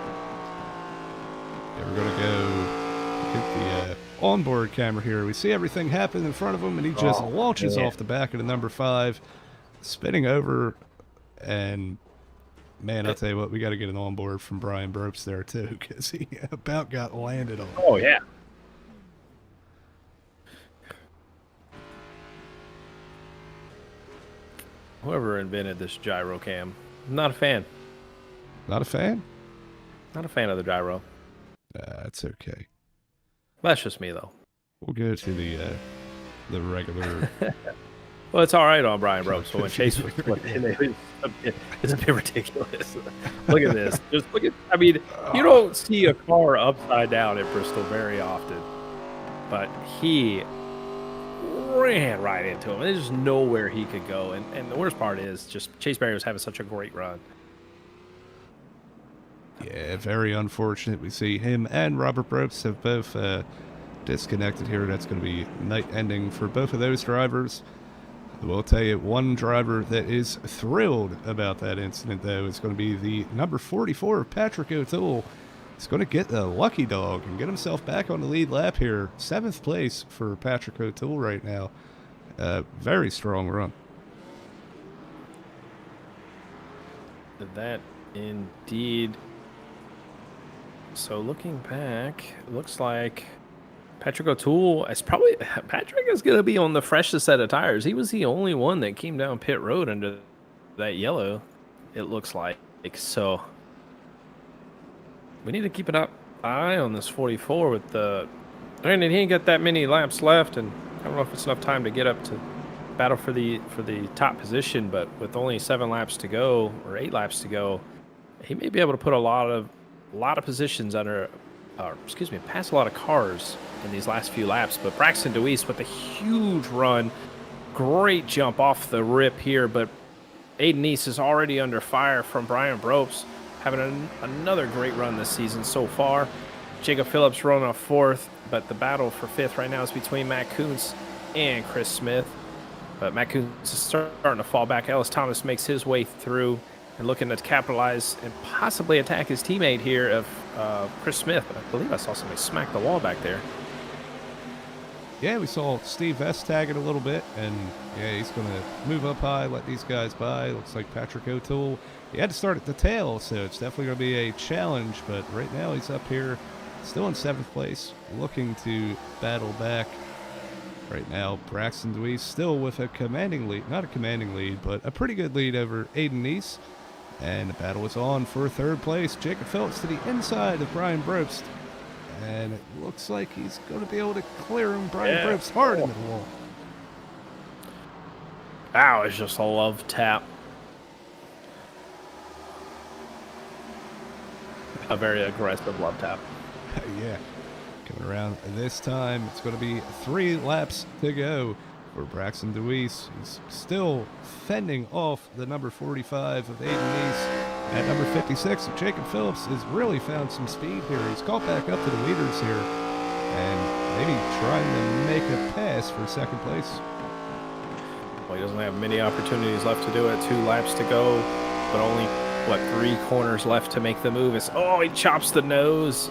yeah, we're going to go hit the onboard camera here. We see everything happen in front of him, and he just launches off the back of the number 5, spinning over, and man, I'll tell you what, we got to get an onboard from Brian Brobst there too, because he about got landed on. Oh, yeah. Whoever invented this gyro cam, not a fan. Not a fan? Not a fan of the gyro. That's okay. That's just me, though. We'll go to the regular Well, it's all right on Brian Ropes, but when Chase was flipping in, it's a bit ridiculous. Look at this. Just look at. I mean, you don't see a car upside down at Bristol very often, but he ran right into him. There's just nowhere he could go, and the worst part is just Chase Berry was having such a great run. Yeah, very unfortunate. We see him and Robert Ropes have both disconnected here. That's going to be night ending for both of those drivers. We'll tell you, one driver that is thrilled about that incident, though, is going to be the number 44, Patrick O'Toole. He's going to get the lucky dog and get himself back on the lead lap here. 7th place for Patrick O'Toole right now. Very strong run. That indeed. So looking back, looks like Patrick O'Toole Patrick is going to be on the freshest set of tires. He was the only one that came down pit road under that yellow, it looks like. So we need to keep an eye on this 44 with the. Granted, he ain't got that many laps left, and I don't know if it's enough time to get up to battle for the top position. But with only 7 laps to go or 8 laps to go, he may be able to put a lot of positions under. Pass a lot of cars in these last few laps. But Braxton DeWeese with a huge run, great jump off the rip here. But Aiden Neese is already under fire from Brian Ropes, having another great run this season so far. Jacob Phillips running a 4th, but the battle for 5th right now is between Matt Kuntz and Chris Smith. But Matt Kuntz is starting to fall back. Ellis Thomas makes his way through and looking to capitalize and possibly attack his teammate here of Chris Smith. I believe I saw somebody smack the wall back there. Yeah, we saw Steve Vest tag it a little bit, and yeah, he's going to move up high, let these guys by. Looks like Patrick O'Toole, he had to start at the tail, so it's definitely going to be a challenge, but right now he's up here, still in 7th place, looking to battle back. Right now, Braxton DeWeese still with a commanding lead, not a commanding lead, but a pretty good lead over Aiden Neese. And the battle is on for 3rd place. Jacob Phillips to the inside of Brian Probst. And it looks like he's going to be able to clear him. Brian Probst hard into the wall. That was just a love tap. A very aggressive love tap. Yeah. Coming around this time, it's going to be 3 laps to go for Braxton DeWeese. He's still fending off the number 45 of Aiden Neese. At number 56 of Jacob Phillips has really found some speed here. He's caught back up to the leaders here and maybe trying to make a pass for 2nd place. Well, he doesn't have many opportunities left to do it. 2 laps to go, but only, 3 corners left to make the move. He chops the nose.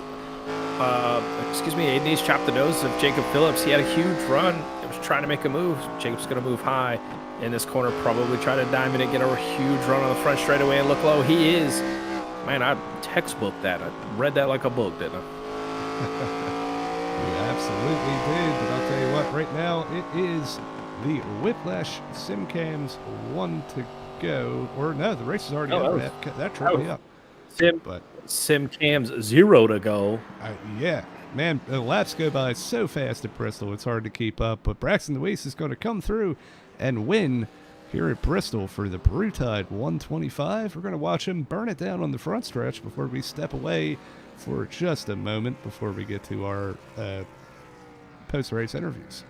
Aiden Neese chopped the nose of Jacob Phillips. He had a huge run. He was trying to make a move. Jacob's going to move high in this corner, probably try to diamond it, get a huge run on the front straightaway and look low. He is. Man, I textbooked that. I read that like a book, didn't I? You absolutely did, but I'll tell you what, right now it is the Whiplash SimCams 1 to go. Or no, the race is already over. That tripped me up. SimCams 0 to go. Yeah, man, the laps go by so fast at Bristol, it's hard to keep up. But Braxton DeWeese is going to come through and win here at Bristol for the Brew-Tide 125. We're going to watch him burn it down on the front stretch before we step away for just a moment before we get to our post-race interviews.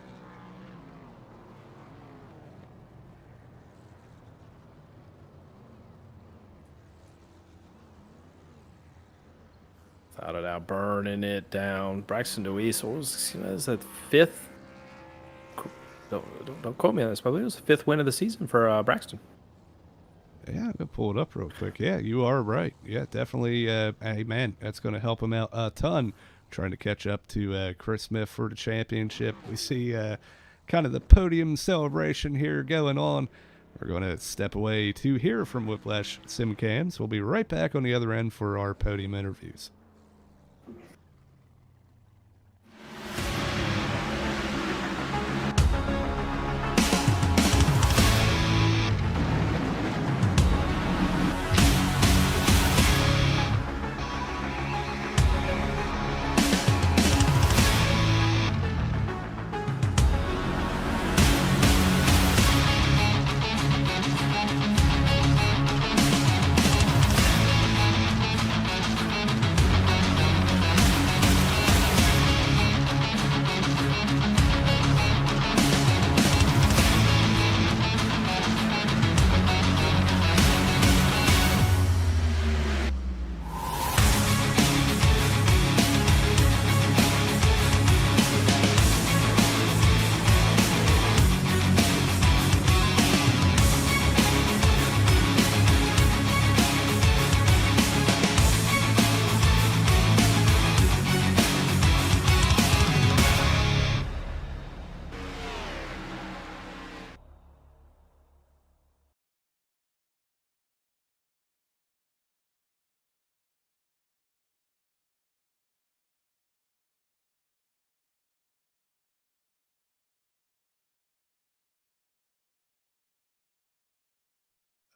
Without a doubt, burning it down. Braxton DeWeese, is that 5th? Don't quote me on this, but I believe it was the 5th win of the season for Braxton. Yeah, I'm going to pull it up real quick. Yeah, you are right. Yeah, definitely. Hey, man, that's going to help him out a ton trying to catch up to Chris Smith for the championship. We see kind of the podium celebration here going on. We're going to step away to hear from Whiplash SimCams. We'll be right back on the other end for our podium interviews.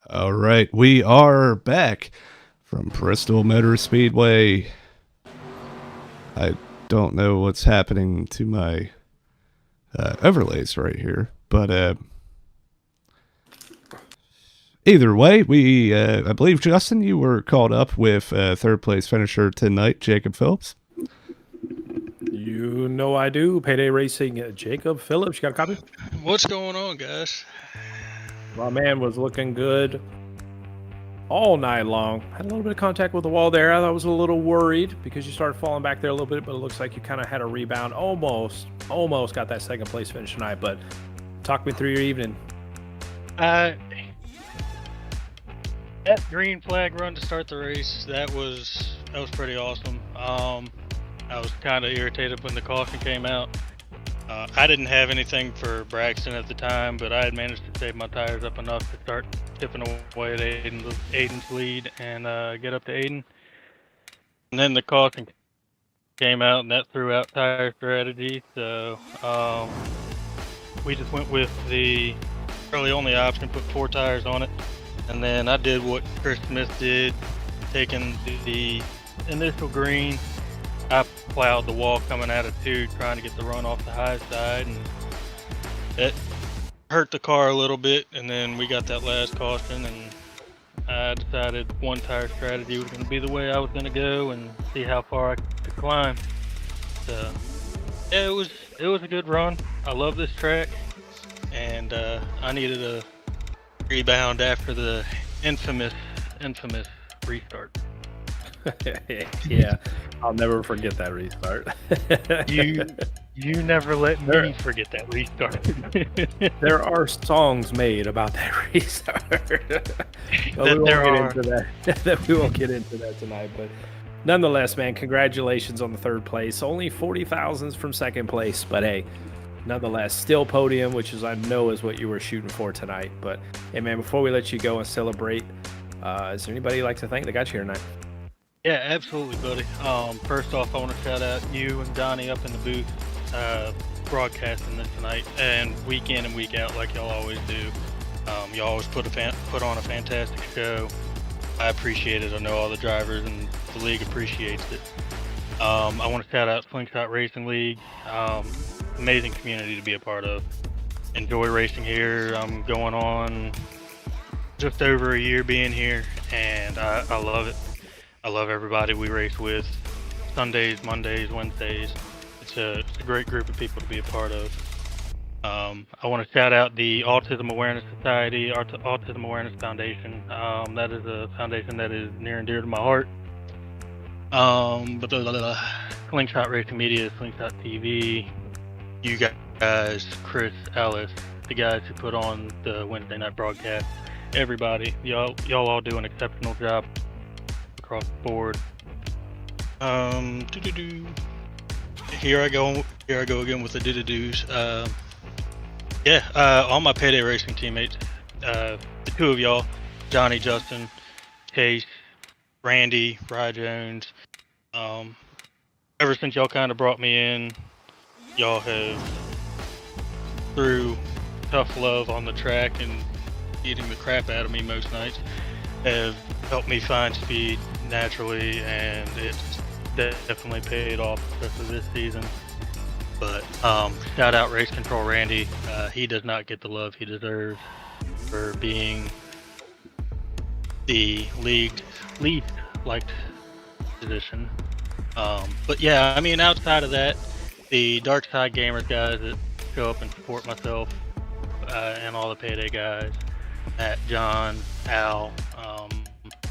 All right, we are back from Bristol Motor Speedway. I don't know what's happening to my overlays right here, but either way, I believe, Justin, you were caught up with third place finisher tonight, Jacob Phillips. You know I do. Payday Racing, Jacob Phillips. You got a copy? What's going on, guys? My man was looking good all night long. Had a little bit of contact with the wall there. I was a little worried because you started falling back there a little bit, but it looks like you kind of had a rebound. Almost got that second place finish tonight. But talk me through your evening. That green flag run to start the race, that was pretty awesome. I was kind of irritated when the caution came out. I didn't have anything for Braxton at the time, but I had managed to save my tires up enough to start chipping away at Aiden's lead and get up to Aiden. And then the caution came out, and that threw out tire strategy. So we just went with the really only option, put 4 tires on it. And then I did what Chris Smith did, taking the initial green. I plowed the wall coming out of 2, trying to get the run off the high side, and it hurt the car a little bit. And then we got that last caution, and I decided 1 tire strategy was going to be the way I was going to go and see how far I could climb. So yeah, it was a good run. I love this track, and I needed a rebound after the infamous restart. Yeah, I'll never forget that restart. You never let me forget that restart. There are songs made about that restart. We won't get into that tonight, but nonetheless, man, congratulations on the third place. Only 40 thousandths from second place, but hey, nonetheless, still podium, which is I know is what you were shooting for tonight. But hey, man, before we let you go and celebrate, is there anybody you'd like to thank that got you here tonight? Yeah, absolutely, buddy. First off, I want to shout out you and Donnie up in the booth, broadcasting this tonight, and week in and week out, like y'all always do. Y'all always put on a fantastic show. I appreciate it. I know all the drivers and the league appreciates it. I want to shout out Slingshot Racing League. Amazing community to be a part of. Enjoy racing here. I'm going on just over a year being here, and I love it. I love everybody we race with. Sundays, Mondays, Wednesdays. It's a great group of people to be a part of. I want to shout out the Autism Awareness Society, Autism Awareness Foundation. That is a foundation that is near and dear to my heart. But the Slingshot Racing Media, Slingshot TV, you guys, Chris, Alice, the guys who put on the Wednesday night broadcast, everybody, y'all all do an exceptional job across the board. Here I go again with the do-do-dos. All my Payday Racing teammates, the 2 of y'all, Johnny, Justin, Case, Randy, Rye Jones. Ever since y'all kind of brought me in, y'all have threw tough love on the track and beating the crap out of me most nights, have helped me find speed naturally, and it's definitely paid off, especially this season. But shout out Race Control Randy. He does not get the love he deserves for being the least liked position. But yeah, I mean, outside of that, the Dark Side Gamers guys that show up and support myself, and all the Payday guys, Matt, John, Al,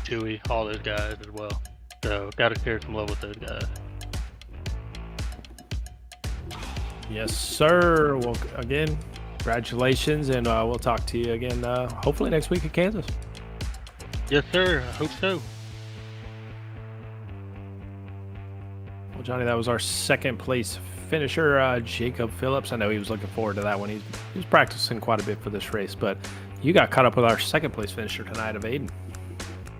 Chewy, all those guys as well. So got to share some love with those guys. Yes, sir. Well, again, congratulations, and we'll talk to you again hopefully next week at Kansas. Yes, sir. I hope so. Well, Johnny, that was our second place finisher, Jacob Phillips. I know he was looking forward to that one. He was practicing quite a bit for this race, but you got caught up with our second place finisher tonight of Aiden.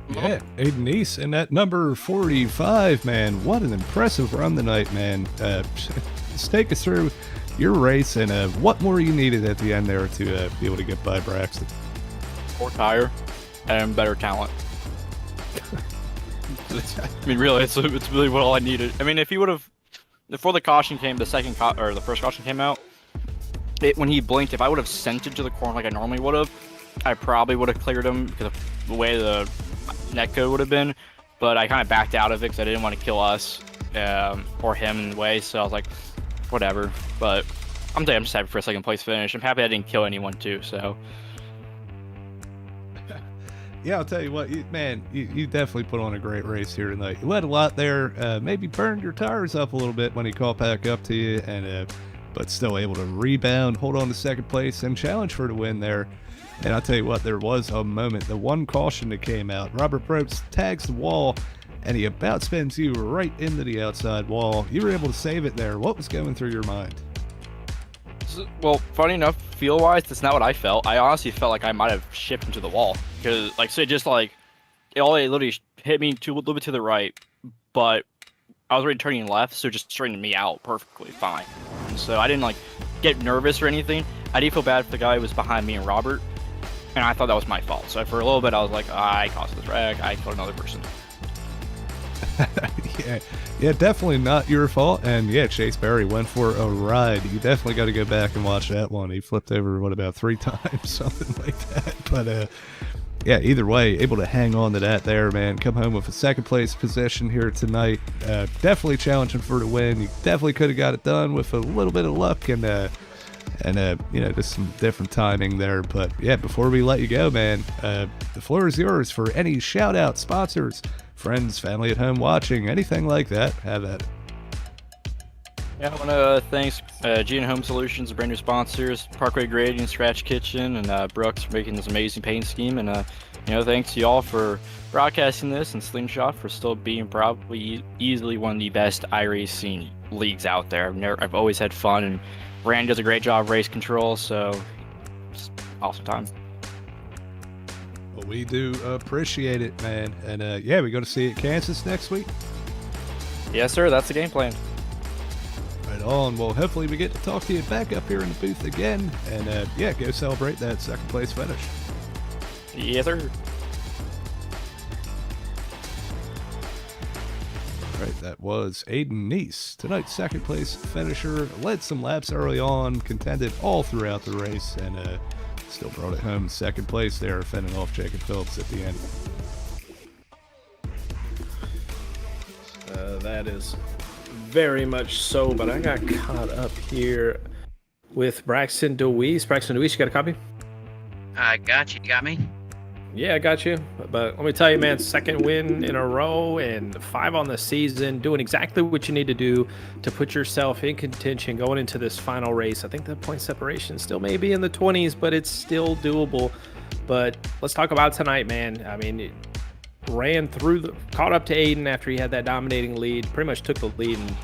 Yeah, Aiden East, and at number 45, man, what an impressive run tonight, man. Just take us through your race and what more you needed at the end there to be able to get by Braxton. 4 tire. and better talent. I mean, really, it's really what all I needed. I mean, if he would have, before the caution came, the first caution came out, when he blinked, if I would have sent it to the corner like I normally would have, I probably would have cleared him because of the way the netcode would have been. But I kind of backed out of it because I didn't want to kill us or him in the way. So I was like, whatever. But I'm just happy for a second place finish. I'm happy I didn't kill anyone too. So. Yeah, I'll tell you what, you definitely put on a great race here tonight. You led a lot there, maybe burned your tires up a little bit when he caught back up to you, and but still able to rebound, hold on to second place, and challenge for the win there. And I'll tell you what, there was a moment, the one caution that came out, Robert Probst tags the wall, and he about spins you right into the outside wall. You were able to save it there. What was going through your mind? Well, funny enough, feel-wise, that's not what I felt. I honestly felt like I might have shipped into the wall. Because, like, so it just, like, it literally hit me a little bit to the right, but I was already turning left, so it just straightened me out perfectly fine. And so I didn't, like, get nervous or anything. I did feel bad for the guy who was behind me and Robert, and I thought that was my fault. So for a little bit, I was like, I caused this wreck, I killed another person. Yeah, definitely not your fault. And yeah, Chase Berry went for a ride. You definitely got to go back and watch that one. He flipped over, about 3 times, something like that. But yeah, either way, able to hang on to that there, man. Come home with a second place position here tonight. Definitely challenging for the win. You definitely could have got it done with a little bit of luck and just some different timing there. But yeah, before we let you go, man, the floor is yours for any shout out, sponsors, friends, family at home watching, anything like that. Have at it. Yeah, I want to thank G and Home Solutions, brand new sponsors, Parkway Grading, Scratch Kitchen, and Brooks for making this amazing paint scheme. And thanks to y'all for broadcasting this, and Slingshot for still being probably easily one of the best iRacing leagues out there. I've always had fun, and Rand does a great job of race control, so it's awesome time. Well, we do appreciate it, man. And yeah, we're going to see you at Kansas next week. Yes, sir. That's the game plan. Right on. Well, hopefully we get to talk to you back up here in the booth again. And yeah, go celebrate that second place finish. Yes, sir. Right, that was Aiden Neese, tonight's second place finisher. Led some laps early on, contended all throughout the race, and still brought it home second place there, fending off Jacob Phillips at the end. That is very much so, but I got caught up here with Braxton DeWeese. Braxton DeWeese, you got a copy? I got you. You got me? Yeah, I got you. But let me tell you, man, second win in a row and 5 on the season, doing exactly what you need to do to put yourself in contention going into this final race. I think the point separation still may be in the 20s, but it's still doable. But let's talk about tonight, man. I mean, it ran through caught up to Aiden after he had that dominating lead, pretty much took the lead, and,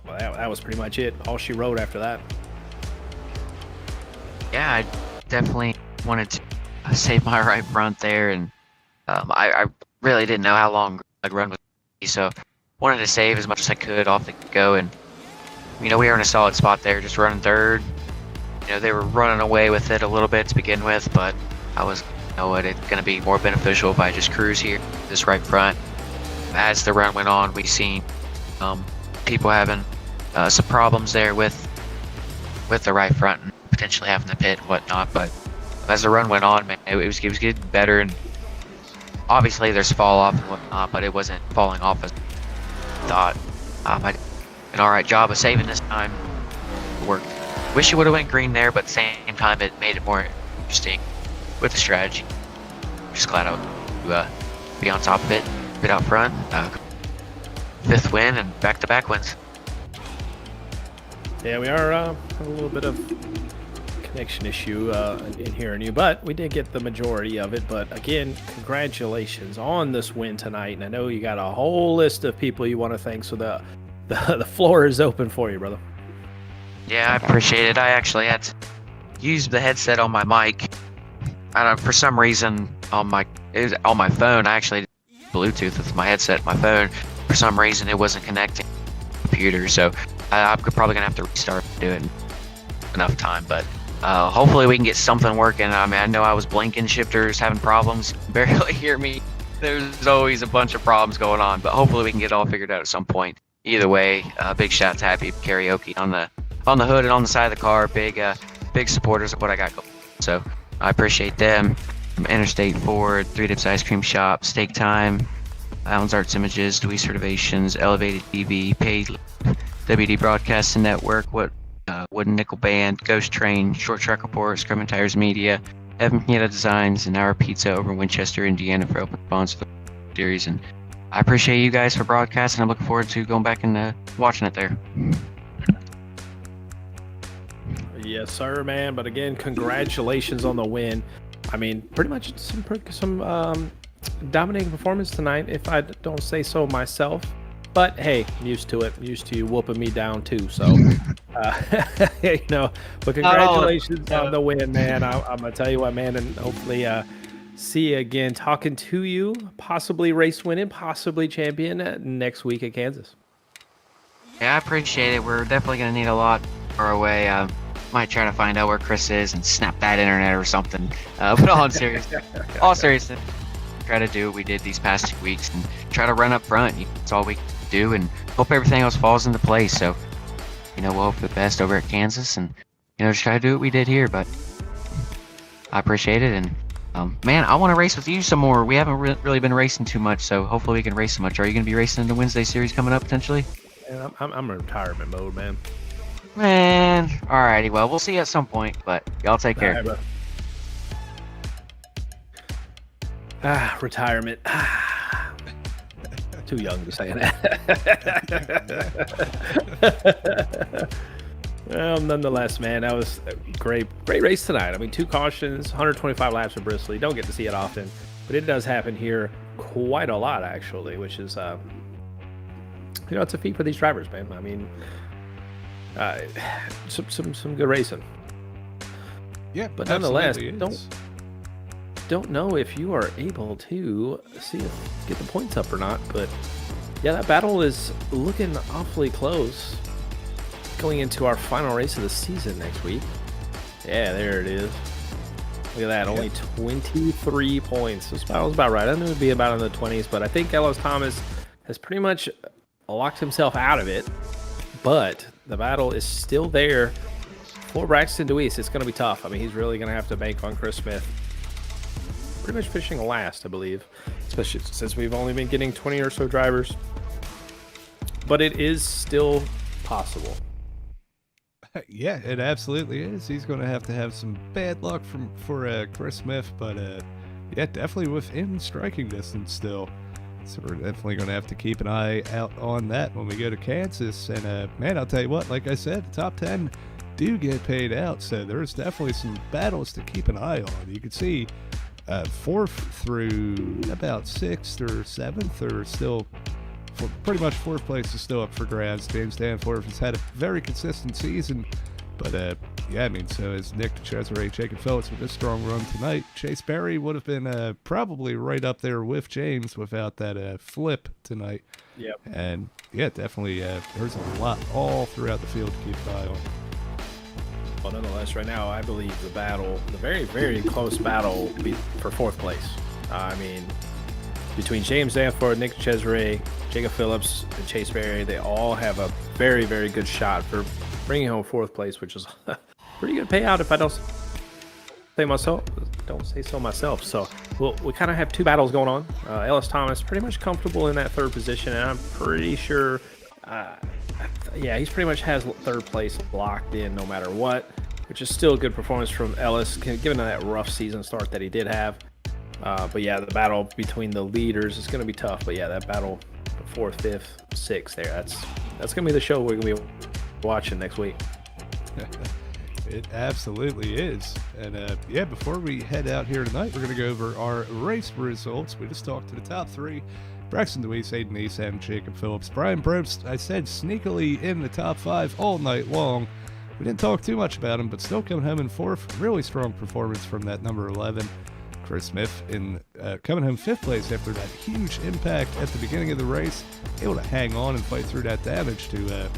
that was pretty much it. All she wrote after that. Yeah, I definitely wanted to save my right front there, and I really didn't know how long I'd run with me, so wanted to save as much as I could off the go. And we were in a solid spot there, just running third. They were running away with it a little bit to begin with, but I was it's going to be more beneficial if I just cruise here this right front. As the run went on, we seen people having some problems there with the right front and potentially having to pit and whatnot, but as the run went on, man, it was getting better, and obviously there's fall off and whatnot, but it wasn't falling off as I thought. I did an alright job of saving this time. It worked. Wish it would have went green there, but at the same time it made it more interesting with the strategy. Just glad I would be on top of it, bit out front. 5th win and back-to-back wins. Yeah, we are a little bit of connection issue in hearing you, but we did get the majority of it. But again, congratulations on this win tonight, and I know you got a whole list of people you want to thank, so the floor is open for you, brother. Yeah, I appreciate it. I actually had to use the headset on my mic. For some reason on my phone, I actually Bluetooth with my headset and my phone. For some reason it wasn't connecting to the computer, so I'm probably gonna have to restart and do it in enough time. But Hopefully we can get something working. I mean, I know I was blinking shifters, having problems, barely hear me. There's always a bunch of problems going on, but hopefully we can get it all figured out at some point. Either way, big shout out to Happy Karaoke on the hood and on the side of the car. Big supporters of what I got going. So I appreciate them. From Interstate Ford, 3 Dips Ice Cream Shop, Steak Time, Allen's Arts Images, Deweese Renovations, Elevated TV, Paid, WD Broadcasting Network, Wooden Nickel Band, Ghost Train, Short Track Report, Scrum and Tires Media, Evan Pineda Designs, and Our Pizza over in Winchester, Indiana for open sponsor for the series. And I appreciate you guys for broadcasting. I'm looking forward to going back and watching it there. Yes, sir, man. But again, congratulations on the win. I mean, pretty much some dominating performance tonight, if I don't say so myself. But hey, I'm used to it. I'm used to you whooping me down too. So, you know. But congratulations on the win, man. I'm gonna tell you what, man, and hopefully see you again. Talking to you, possibly race winning, possibly champion next week at Kansas. Yeah, I appreciate it. We're definitely gonna need a lot far away. Might try to find out where Chris is and snap that internet or something. But all seriousness, try to do what we did these past 2 weeks and try to run up front. That's all we can do, and hope everything else falls into place. So, you know, we'll hope for the best over at Kansas, and you know, just try to do what we did here. But I appreciate it, and man, I want to race with you some more. We haven't really been racing too much, so hopefully we can race so much. Are you going to be racing in the Wednesday series coming up potentially? And I'm in retirement mode, man. Man, alrighty. Well, we'll see you at some point, but y'all take care. All right, retirement. Too young to say that. Well, nonetheless, man, that was a great race tonight. I mean, 2 cautions, 125 laps of Bristol. You don't get to see it often, but it does happen here quite a lot, actually, which is, you know, it's a feat for these drivers, man. I mean, some good racing. Yeah, but nonetheless, is. don't know if you are able to get the points up or not. But yeah, that battle is looking awfully close. Going into our final race of the season next week. Yeah, there it is. Look at that, only 23 points. This battle's about right. I knew it would be about in the 20s, but I think Ellis Thomas has pretty much locked himself out of it. But the battle is still there for Braxton Deweese. It's going to be tough. I mean, he's really going to have to bank on Chris Smith. Pretty much finishing last, I believe, especially since we've only been getting 20 or so drivers. But it is still possible. Yeah, it absolutely is. He's going to have some bad luck for Chris Smith, but yeah, definitely within striking distance still. So we're definitely going to have to keep an eye out on that when we go to Kansas. And man, I'll tell you what, like I said, the top 10 do get paid out, so there's definitely some battles to keep an eye on. You can see 4th through about 6th or 7th are still, pretty much 4th place is still up for grabs. James Danforth has had a very consistent season, but yeah, I mean, so is Nick Cesare, Jacob Phillips with this strong run tonight. Chase Berry would have been probably right up there with James without that flip tonight. Yep. And yeah, definitely there's a lot all throughout the field to keep an eye on. Well, nonetheless, right now, I believe the battle, the very, very close battle will be for 4th place. I mean, between James Danforth, Nick Cesare, Jacob Phillips, and Chase Berry, they all have a very, very good shot for bringing home 4th place, which is a pretty good payout if I don't say so myself. So we kind of have 2 battles going on. Ellis Thomas pretty much comfortable in that 3rd position, and I'm pretty sure yeah, he's pretty much has 3rd place locked in no matter what, which is still a good performance from Ellis, given that rough season start that he did have. But yeah, the battle between the leaders is going to be tough. But yeah, that battle, 4th, 5th, 6th there, that's going to be the show we're going to be watching next week. It absolutely is. And yeah, before we head out here tonight, we're going to go over our race results. We just talked to the top 3. Braxton Deweese, Aiden Eastham, Jacob Phillips. Brian Probst, I said, sneakily in the top 5 all night long. We didn't talk too much about him, but still coming home in 4th. Really strong performance from that number 11. Chris Smith in coming home 5th place after that huge impact at the beginning of the race. Able to hang on and fight through that damage to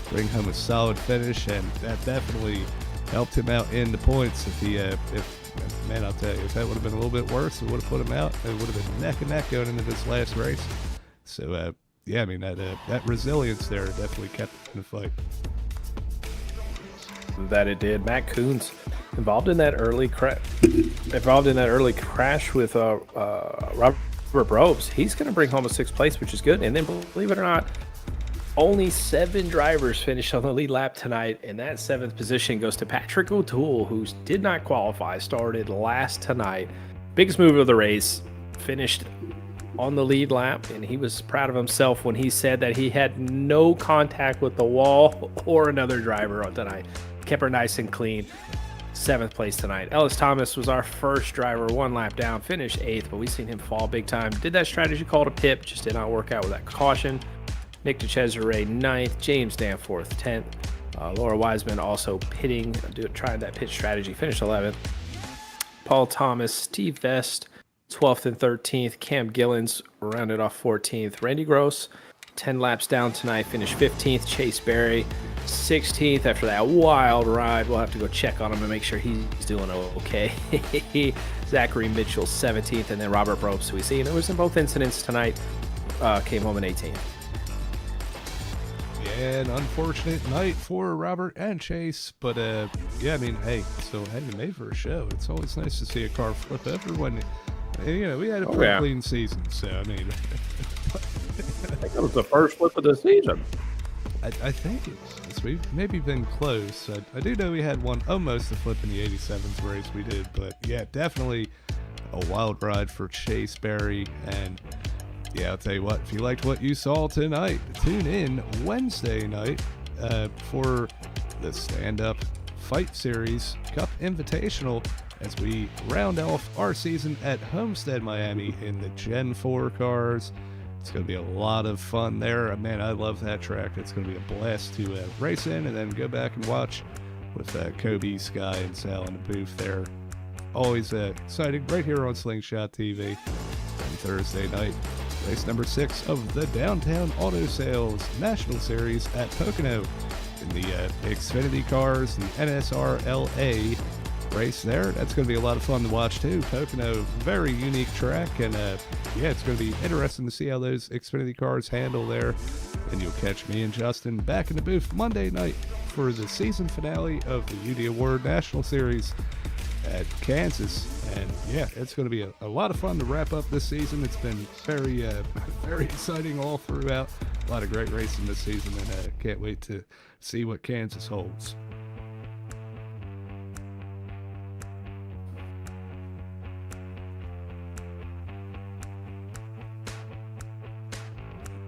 bring home a solid finish, and that definitely helped him out in the points. If man, I'll tell you, if that would have been a little bit worse, it would have put him out. It would have been neck and neck going into this last race. So yeah, I mean that resilience there definitely kept him in the fight. That it did. Matt Coons involved in that early crash with Robert Brobes. He's going to bring home a 6th place, which is good. And then, believe it or not, only 7 drivers finished on the lead lap tonight, and that 7th position goes to Patrick O'Toole, who did not qualify, started last tonight. Biggest move of the race, finished on the lead lap, and he was proud of himself when he said that he had no contact with the wall or another driver on tonight. Kept her nice and clean. 7th place tonight. Ellis Thomas was our first driver, 1 lap down, finished 8th, but we've seen him fall big time. Did that strategy called a pit, just did not work out with that caution. Nick DeCesare 9th, James Danforth 10th. Laura Wiseman also pitting, trying that pit strategy, finished 11th. Paul Thomas, Steve Vest 12th and 13th. Cam Gillens rounded off 14th. Randy Gross 10 laps down tonight, finished 15th. Chase Berry 16th after that wild ride. We'll have to go check on him and make sure he's doing okay. Zachary Mitchell 17th, and then Robert Brobes, who we see. And it was in both incidents tonight, came home in 18th. Yeah, an unfortunate night for Robert and Chase, but yeah, I mean, hey, so hey, you made for a show. It's always nice to see a car flip over when, you know, we had a pretty clean season. So I mean, I think it was the first flip of the season. I think it was. We've maybe been close. I do know we had one almost a flip in the 87th race we did, but yeah, definitely a wild ride for Chase Berry. And yeah, I'll tell you what, if you liked what you saw tonight, tune in Wednesday night for the Stand Up Fight Series Cup Invitational as we round off our season at Homestead, Miami in the Gen 4 cars. It's going to be a lot of fun there. Man, I love that track. It's going to be a blast to race in and then go back and watch with Kobe, Sky, and Sal in the booth there. Always exciting right here on Slingshot TV. And Thursday night, race number 6 of the Downtown Auto Sales National Series at Pocono in the Xfinity cars, the NSR LA race there. That's going to be a lot of fun to watch too. Pocono, very unique track, and yeah, it's going to be interesting to see how those Xfinity cars handle there. And you'll catch me and Justin back in the booth Monday night for the season finale of the UD Award National Series at Kansas. And yeah, it's going to be a lot of fun to wrap up this season. It's been very very exciting all throughout. A lot of great racing this season, and can't wait to see what Kansas holds.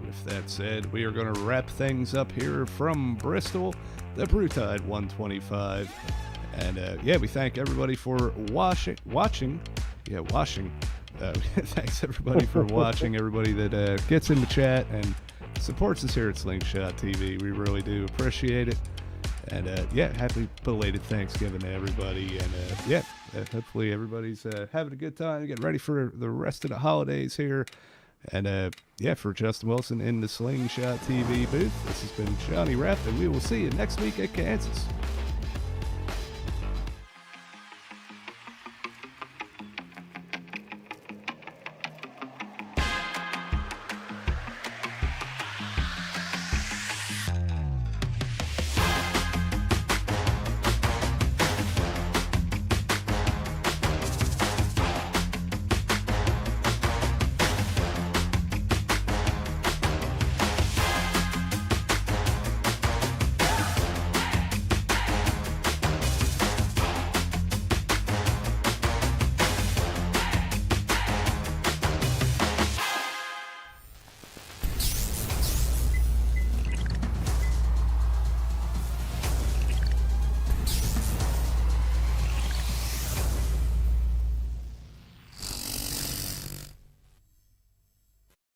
With that said, we are going to wrap things up here from Bristol, the Brew-Tide 125. And yeah, we thank everybody for watching. Thanks everybody for watching, everybody that gets in the chat and supports us here at Slingshot TV. We really do appreciate it. And yeah, happy belated Thanksgiving to everybody. And yeah, hopefully everybody's having a good time, getting ready for the rest of the holidays here. And yeah, for Justin Wilson in the Slingshot TV booth, this has been Johnny Rapp, and we will see you next week at Kansas.